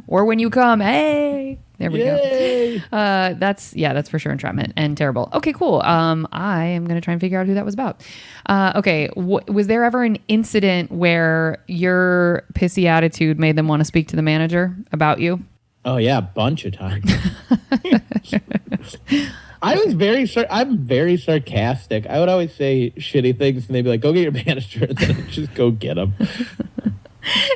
Or when you come. Hey. There we Yay. go. That's for sure entrapment and terrible. Okay, cool. I am going to try and figure out who that was about. Okay. Was there ever an incident where your pissy attitude made them want to speak to the manager about you? Oh yeah, a bunch of times. I'm very sarcastic. I would always say shitty things and they'd be like, go get your manager, and then I'd just go get him.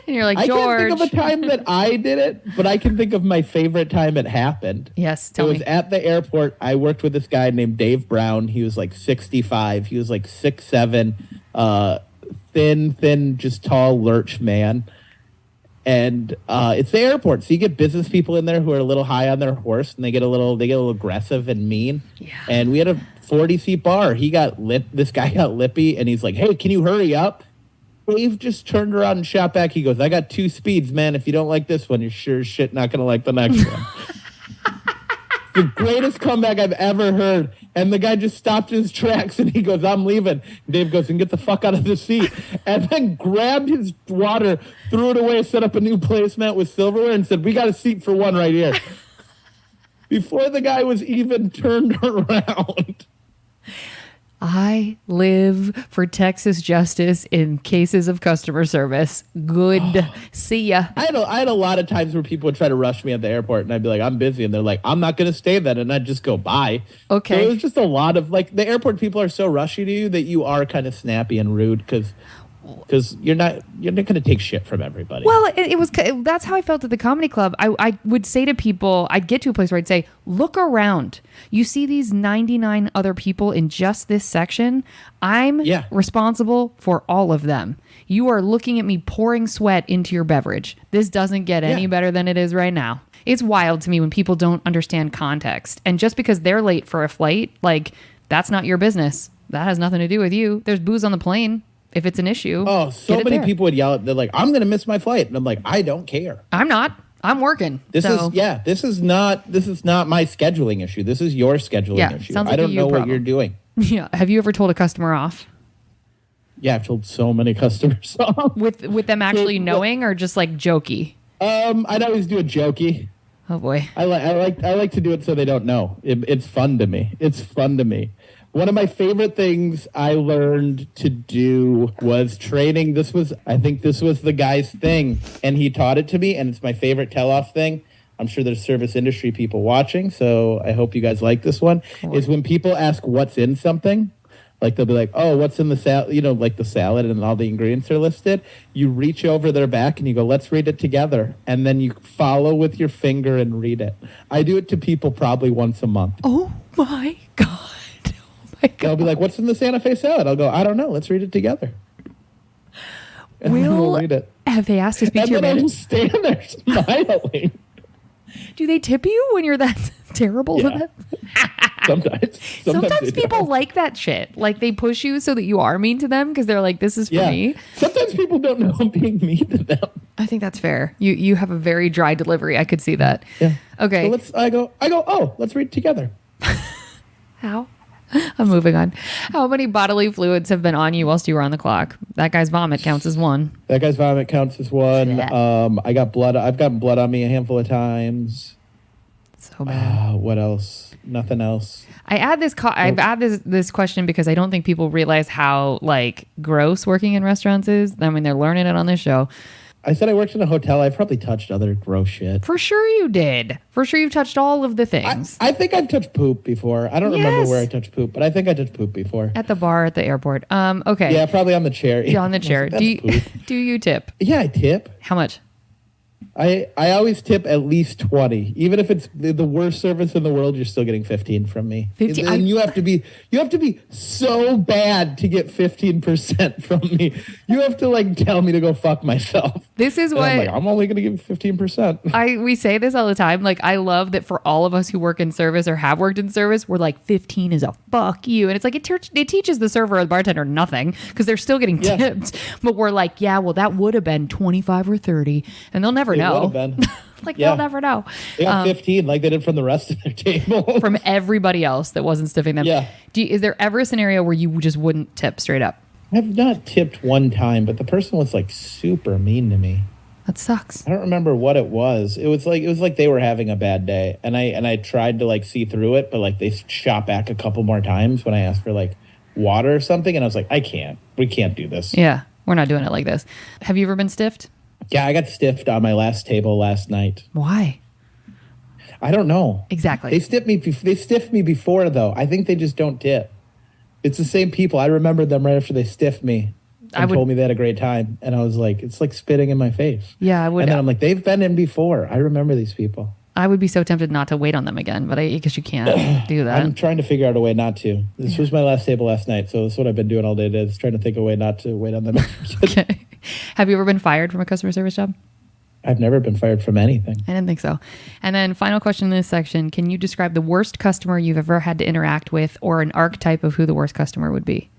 And you're like, George. I can't think of a time that I did it, but I can think of my favorite time it happened. Yes, tell me. It was at the airport. I worked with this guy named Dave Brown. He was like 65. He was like 6'7", thin, just tall lurch man. And it's the airport, so you get business people in there who are a little high on their horse, and they get a little aggressive and mean. Yeah. And we had a 40-seat bar. This guy got lippy, and he's like, "Hey, can you hurry up?" Dave just turned around and shot back. He goes, "I got 2 speeds, man. If you don't like this one, you're sure as shit not going to like the next one." The greatest comeback I've ever heard. And the guy just stopped his tracks and he goes, "I'm leaving." Dave goes, "And get the fuck out of the seat." And then grabbed his water, threw it away, set up a new placemat with silverware and said, "We got a seat for one right here." Before the guy was even turned around. I live for Texas justice in cases of customer service. Good. See ya. I had a lot of times where people would try to rush me at the airport and I'd be like, "I'm busy." And they're like, "I'm not going to stay then." And I'd just go, "Bye." Okay. So it was just a lot of like the airport people are so rushy to you that you are kind of snappy and rude because you're not going to take shit from everybody. Well, that's how I felt at the comedy club. I would say to people, I'd get to a place where I'd say, look around. You see these 99 other people in just this section. I'm responsible for all of them. You are looking at me pouring sweat into your beverage. This doesn't get any better than it is right now. It's wild to me when people don't understand context. And just because they're late for a flight, like, that's not your business. That has nothing to do with you. There's booze on the plane. If it's an issue. Oh, so many people would yell at, they're like, "I'm going to miss my flight." And I'm like, "I don't care. I'm not. I'm working." This is not my scheduling issue. This is your scheduling issue. Sounds like I don't know what you're doing. Yeah. Have you ever told a customer off? Yeah, I've told so many customers off. With them actually knowing or just like jokey? I'd always do a jokey. Oh boy. I like to do it so they don't know. It's fun to me. It's fun to me. One of my favorite things I learned to do was training. I think this was the guy's thing, and he taught it to me, and it's my favorite tell-off thing. I'm sure there's service industry people watching, so I hope you guys like this one. Cool. Is when people ask what's in something, like they'll be like, "Oh, what's in the salad?" You know, like the salad and all the ingredients are listed. You reach over their back and you go, "Let's read it together," and then you follow with your finger and read it. I do it to people probably once a month. Oh my God. They'll be like, "What's in the Santa Fe salad?" I'll go, "I don't know. Let's read it together." And we'll read it. Have they asked to speak to your manager? manager? Just stand there smiling. Do they tip you when you're that terrible with it? Sometimes people like that shit. Like they push you so that you are mean to them because they're like, "This is for me." Sometimes people don't know I'm being mean to them. I think that's fair. You have a very dry delivery. I could see that. Yeah. Okay. So I go, oh, let's read together. How? I'm moving on. How many bodily fluids have been on you whilst you were on the clock? That guy's vomit counts as one. That guy's vomit counts as one. Yeah. I got blood. I've gotten blood on me a handful of times. So bad. What else? Nothing else. I add this. I've added this question because I don't think people realize how like gross working in restaurants is. I mean, they're learning it on this show. I said I worked in a hotel. I probably touched other gross shit. For sure you did. For sure you've touched all of the things. I think I've touched poop before. I don't remember where I touched poop, but I think I touched poop before. At the bar at the airport. Okay. Yeah, probably on the chair. Yeah, on the chair. Do you tip? Yeah, I tip. How much? I always tip at least 20. Even if it's the worst service in the world, you're still getting 15 from me. 15? And you have to be so bad to get 15% from me. You have to like tell me to go fuck myself. This is what I'm only going to give you 15%. We say this all the time. Like, I love that for all of us who work in service or have worked in service, we're like 15 is a fuck you. And it's like it teaches the server or the bartender nothing because they're still getting tipped. But we're like, yeah, well, that would have been 25 or 30. And they'll never know. Would have been. They'll never know. They got 15 like they did from the rest of their table. From everybody else that wasn't stiffing them. Yeah. Is there ever a scenario where you just wouldn't tip straight up? I've not tipped one time, but the person was like super mean to me. That sucks. I don't remember what it was. It was like they were having a bad day, and I tried to like see through it, but like they shot back a couple more times when I asked for like water or something, and I was like, we can't do this. Yeah, we're not doing it like this. Have you ever been stiffed? Yeah, I got stiffed on my last table last night. Why? I don't know. Exactly. They stiffed me before though. I think they just don't tip. It's the same people. I remembered them right after they stiffed me and told me they had a great time. And I was like, it's like spitting in my face. Yeah, I would. And then I'm like, they've been in before. I remember these people. I would be so tempted not to wait on them again, but I guess you can't do that. I'm trying to figure out a way not to. This was my last table last night, so this is what I've been doing all day today, is trying to think of a way not to wait on them. Okay. Have you ever been fired from a customer service job? I've never been fired from anything. I didn't think so. And then final question in this section, can you describe the worst customer you've ever had to interact with or an archetype of who the worst customer would be?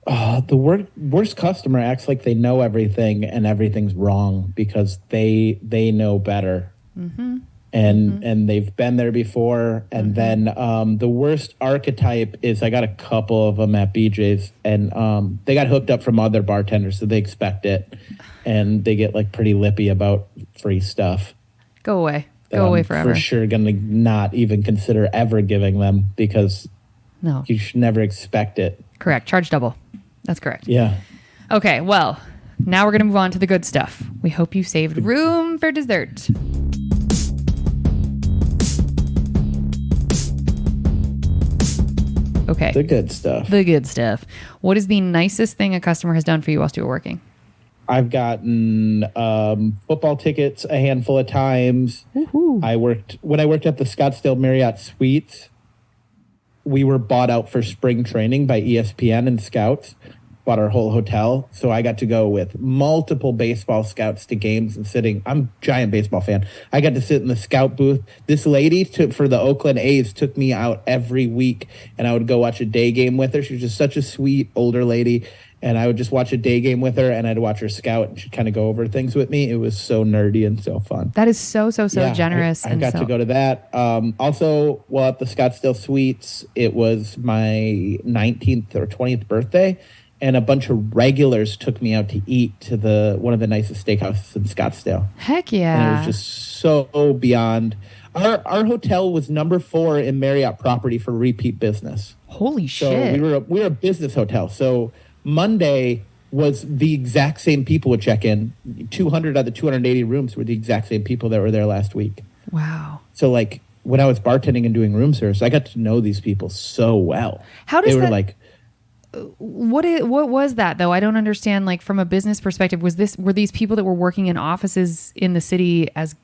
The worst customer acts like they know everything and everything's wrong because they know better. Mm-hmm. And they've been there before. And then the worst archetype is I got a couple of them at BJ's, and they got hooked up from other bartenders, so they expect it. And they get like pretty lippy about free stuff. Go away. Go away forever. For sure going to not even consider ever giving them because you should never expect it. Correct. Charge double. That's correct. Yeah. Okay, well, now we're going to move on to the good stuff. We hope you saved room for dessert. Okay. The good stuff. The good stuff. What is the nicest thing a customer has done for you whilst you were working? I've gotten football tickets a handful of times. Woo-hoo. When I worked at the Scottsdale Marriott Suites, we were bought out for spring training by ESPN and scouts, bought our whole hotel. So I got to go with multiple baseball scouts to games and I'm a giant baseball fan. I got to sit in the scout booth. This lady for the Oakland A's took me out every week, and I would go watch a day game with her. She was just such a sweet older lady. And I would just watch a day game with her, and I'd watch her scout, and she'd kind of go over things with me. It was so nerdy and so fun. That is so generous. I got to go to that. Also, while at the Scottsdale Suites, it was my 19th or 20th birthday, and a bunch of regulars took me out to eat to one of the nicest steakhouses in Scottsdale. Heck yeah. And it was just so beyond. Our hotel was number 4 in Marriott property for repeat business. Holy shit. So we were a business hotel. So Monday was the exact same people would check in. 200 out of the 280 rooms were the exact same people that were there last week. Wow. So like when I was bartending and doing room service, I got to know these people so well. How does they were that, like, what was that though? I don't understand. Like from a business perspective, were these people that were working in offices in the city as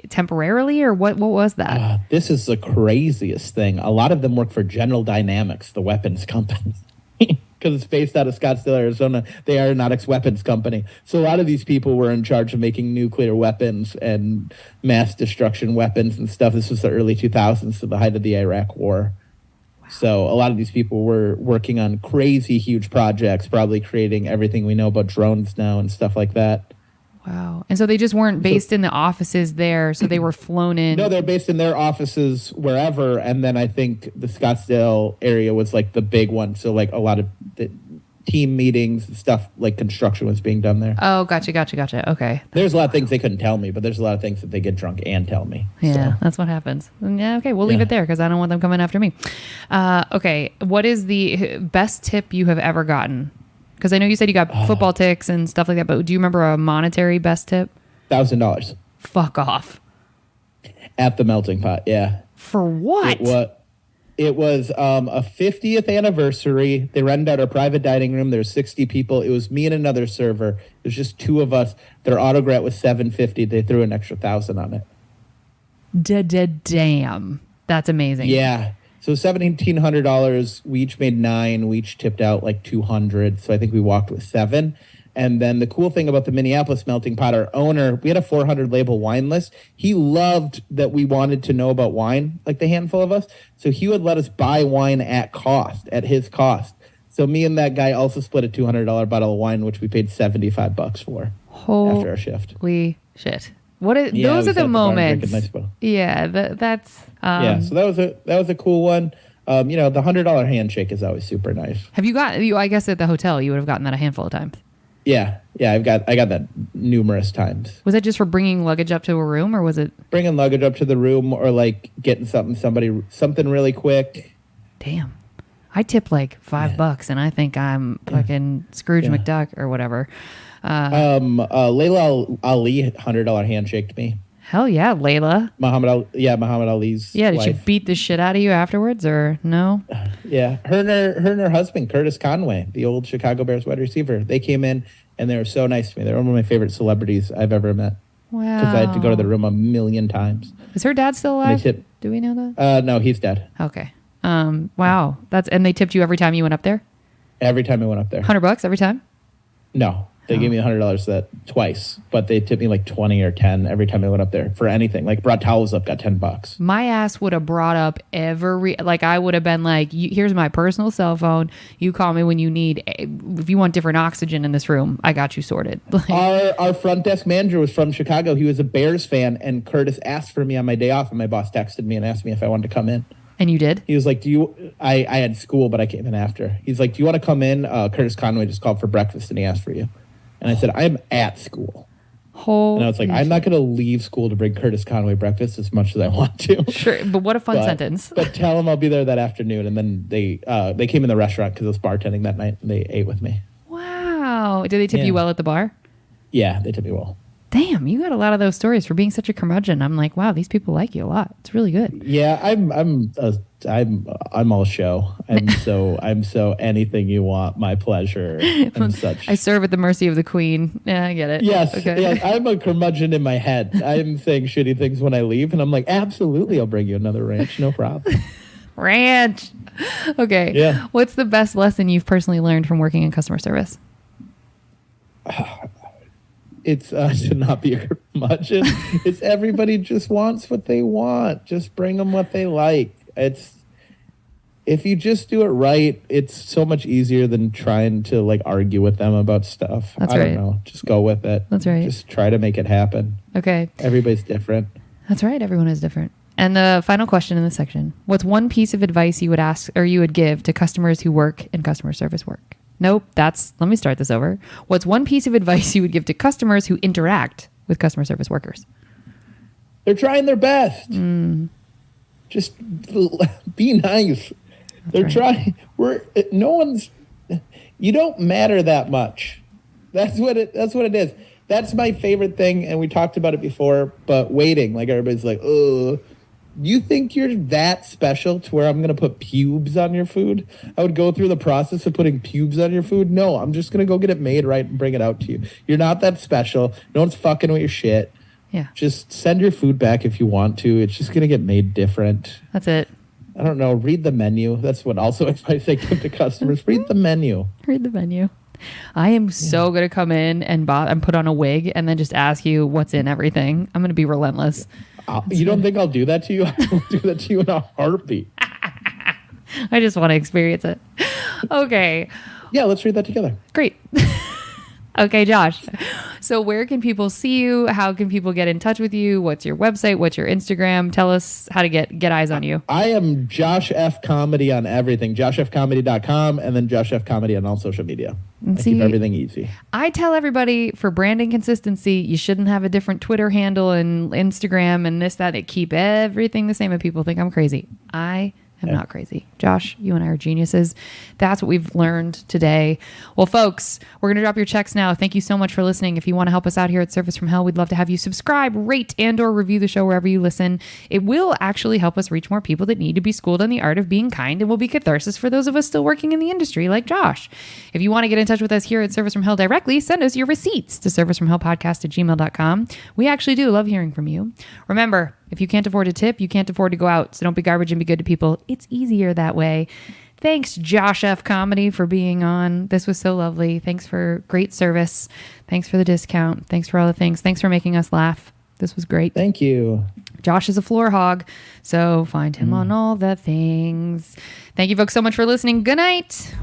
temporarily, or what was that? This is the craziest thing. A lot of them work for General Dynamics, the weapons company. Because it's based out of Scottsdale, Arizona. They are an aeronautics weapons company. So a lot of these people were in charge of making nuclear weapons and mass destruction weapons and stuff. This was the early 2000s, so the height of the Iraq War. Wow. So a lot of these people were working on crazy, huge projects, probably creating everything we know about drones now and stuff like that. Wow. And so they just weren't based in the offices there, so they were flown in. No, they're based in their offices wherever, and then I think the Scottsdale area was like the big one. So like a lot of the team meetings and stuff, like construction was being done there. Oh, gotcha. Okay. There's a lot of things they couldn't tell me, but there's a lot of things that they get drunk and tell me. Yeah, so. that's what happens. Yeah, okay, we'll leave it there because I don't want them coming after me. Okay, what is the best tip you have ever gotten? Because I know you said you got football ticks and stuff like that, but do you remember a monetary best tip? $1,000 Fuck off. at the melting pot. Yeah. For what? It was a 50th anniversary. They rented out our private dining room. There were 60 people. It was me and another server. It was just two of us. Their autograph was $750. They threw an extra $1,000 on it. Damn. That's amazing. Yeah. So $1,700. We each made $9. We each tipped out like $200. So I think we walked with $7. And then the cool thing about the Minneapolis Melting Pot, our owner, we had a 400 label wine list. He loved that we wanted to know about wine, like the handful of us. So he would let us buy wine at his cost. So me and that guy also split a $200 bottle of wine, which we paid $75 for after our shift. Holy shit. Those are the moments. Yeah, that's yeah, so that was a cool one. The $100 handshake is always super nice. Have you I guess at the hotel you would have gotten that a handful of times. Yeah, I got that numerous times. Was that just for bringing luggage up to a room, or was it bringing luggage up to the room, or like getting something really quick? Damn, I tip like $5, and I think I'm fucking Scrooge McDuck or whatever. Layla Ali $100 handshaked me. Hell yeah, Layla. Muhammad Ali's did wife. She beat the shit out of you afterwards, or no? Yeah, her and her husband, Curtis Conway, the old Chicago Bears wide receiver, they came in and they were so nice to me. They're one of my favorite celebrities I've ever met. Wow. Because I had to go to the room a million times. Is her dad still alive? Do we know that? No, he's dead. Okay. Wow. And they tipped you every time you went up there? Every time I went up there. $100 every time? No. They gave me $100 that twice, but they tipped me like 20 or 10 every time I went up there for anything. Like brought towels up, got $10. My ass would have brought up I would have been like, here's my personal cell phone. You call me when you need, if you want different oxygen in this room, I got you sorted. Our front desk manager was from Chicago. He was a Bears fan, and Curtis asked for me on my day off, and my boss texted me and asked me if I wanted to come in. And you did? He was like, I had school, but I came in after. He's like, do you want to come in? Curtis Conway just called for breakfast and he asked for you. And I said, I'm at school. And I was like, I'm not going to leave school to bring Curtis Conway breakfast as much as I want to. Sure, but what a fun sentence. But tell him I'll be there that afternoon. And then they came in the restaurant because I was bartending that night, and they ate with me. Wow. Did they tip you well at the bar? Yeah, they tipped me well. Damn, you got a lot of those stories for being such a curmudgeon. I'm like, wow, these people like you a lot. It's really good. Yeah, I'm all show. I'm so anything you want, my pleasure. And such. I serve at the mercy of the queen. Yeah, I get it. Yes, okay. Yes, I'm a curmudgeon in my head. I'm saying shitty things when I leave, and I'm like, absolutely, I'll bring you another ranch, no problem. Ranch. Okay. Yeah. What's the best lesson you've personally learned from working in customer service? It's to not be a curmudgeon. It's everybody just wants what they want. Just bring them what they like. If you just do it right, it's so much easier than trying to like argue with them about stuff. That's I right. don't know. Just go with it. That's right. Just try to make it happen. Okay. Everybody's different. That's right. Everyone is different. And the final question in this section: what's one piece of advice you would ask or you would give to customers who work in customer service work? Nope. Let me start this over. What's one piece of advice you would give to customers who interact with customer service workers? They're trying their best. Just be nice. They're trying. You don't matter that much. That's what it is. That's my favorite thing. And we talked about it before, but waiting, like everybody's like, oh, you think you're that special to where I'm going to put pubes on your food? I would go through the process of putting pubes on your food. No, I'm just going to go get it made right and bring it out to you. You're not that special. No one's fucking with your shit. Yeah. Just send your food back if you want to. It's just going to get made different. That's it. I don't know. Read the menu. That's what also advice I give to customers. Read the menu. Read the menu. I am so going to come in and put on a wig and then just ask you what's in everything. I'm going to be relentless. You don't think I'll do that to you? I will do that to you in a heartbeat. I just want to experience it. Okay. Yeah, let's read that together. Great. Okay, Josh. So where can people see you? How can people get in touch with you? What's your website? What's your Instagram? Tell us how to get eyes on you. I am Josh F. Comedy on everything. JoshFComedy.com and then Josh F. Comedy on all social media. I keep everything easy. I tell everybody for branding consistency, you shouldn't have a different Twitter handle and Instagram and this, that. Keep everything the same and people think I'm crazy. I'm not crazy. Josh, you and I are geniuses. That's what we've learned today. Well, folks, we're going to drop your checks now. Thank you so much for listening. If you want to help us out here at Service from Hell, we'd love to have you subscribe, rate, and or review the show wherever you listen. It will actually help us reach more people that need to be schooled on the art of being kind and will be catharsis for those of us still working in the industry like Josh. If you want to get in touch with us here at Service from Hell directly, send us your receipts to servicefromhellpodcast@gmail.com. We actually do love hearing from you. Remember, if you can't afford a tip, you can't afford to go out. So don't be garbage and be good to people. It's easier that way. Thanks, Josh F. Comedy, for being on. This was so lovely. Thanks for great service. Thanks for the discount. Thanks for all the things. Thanks for making us laugh. This was great. Thank you. Josh is a Florhaug, so find him on all the things. Thank you folks so much for listening. Good night.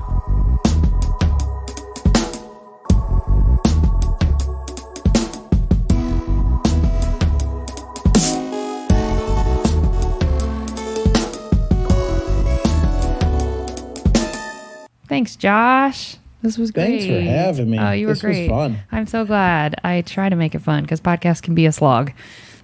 Thanks, Josh. This was great. Thanks for having me. Oh, you were great. This was fun. I'm so glad. I try to make it fun because podcasts can be a slog.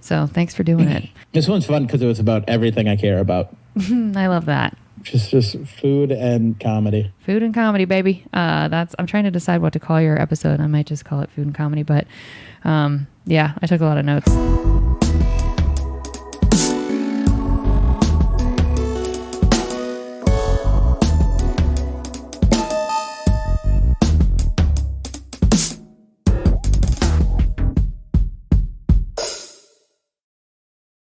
So thanks for doing it. This one's fun because it was about everything I care about. I love that. Just food and comedy. Food and comedy, baby. I'm trying to decide what to call your episode. I might just call it Food and Comedy, but yeah, I took a lot of notes.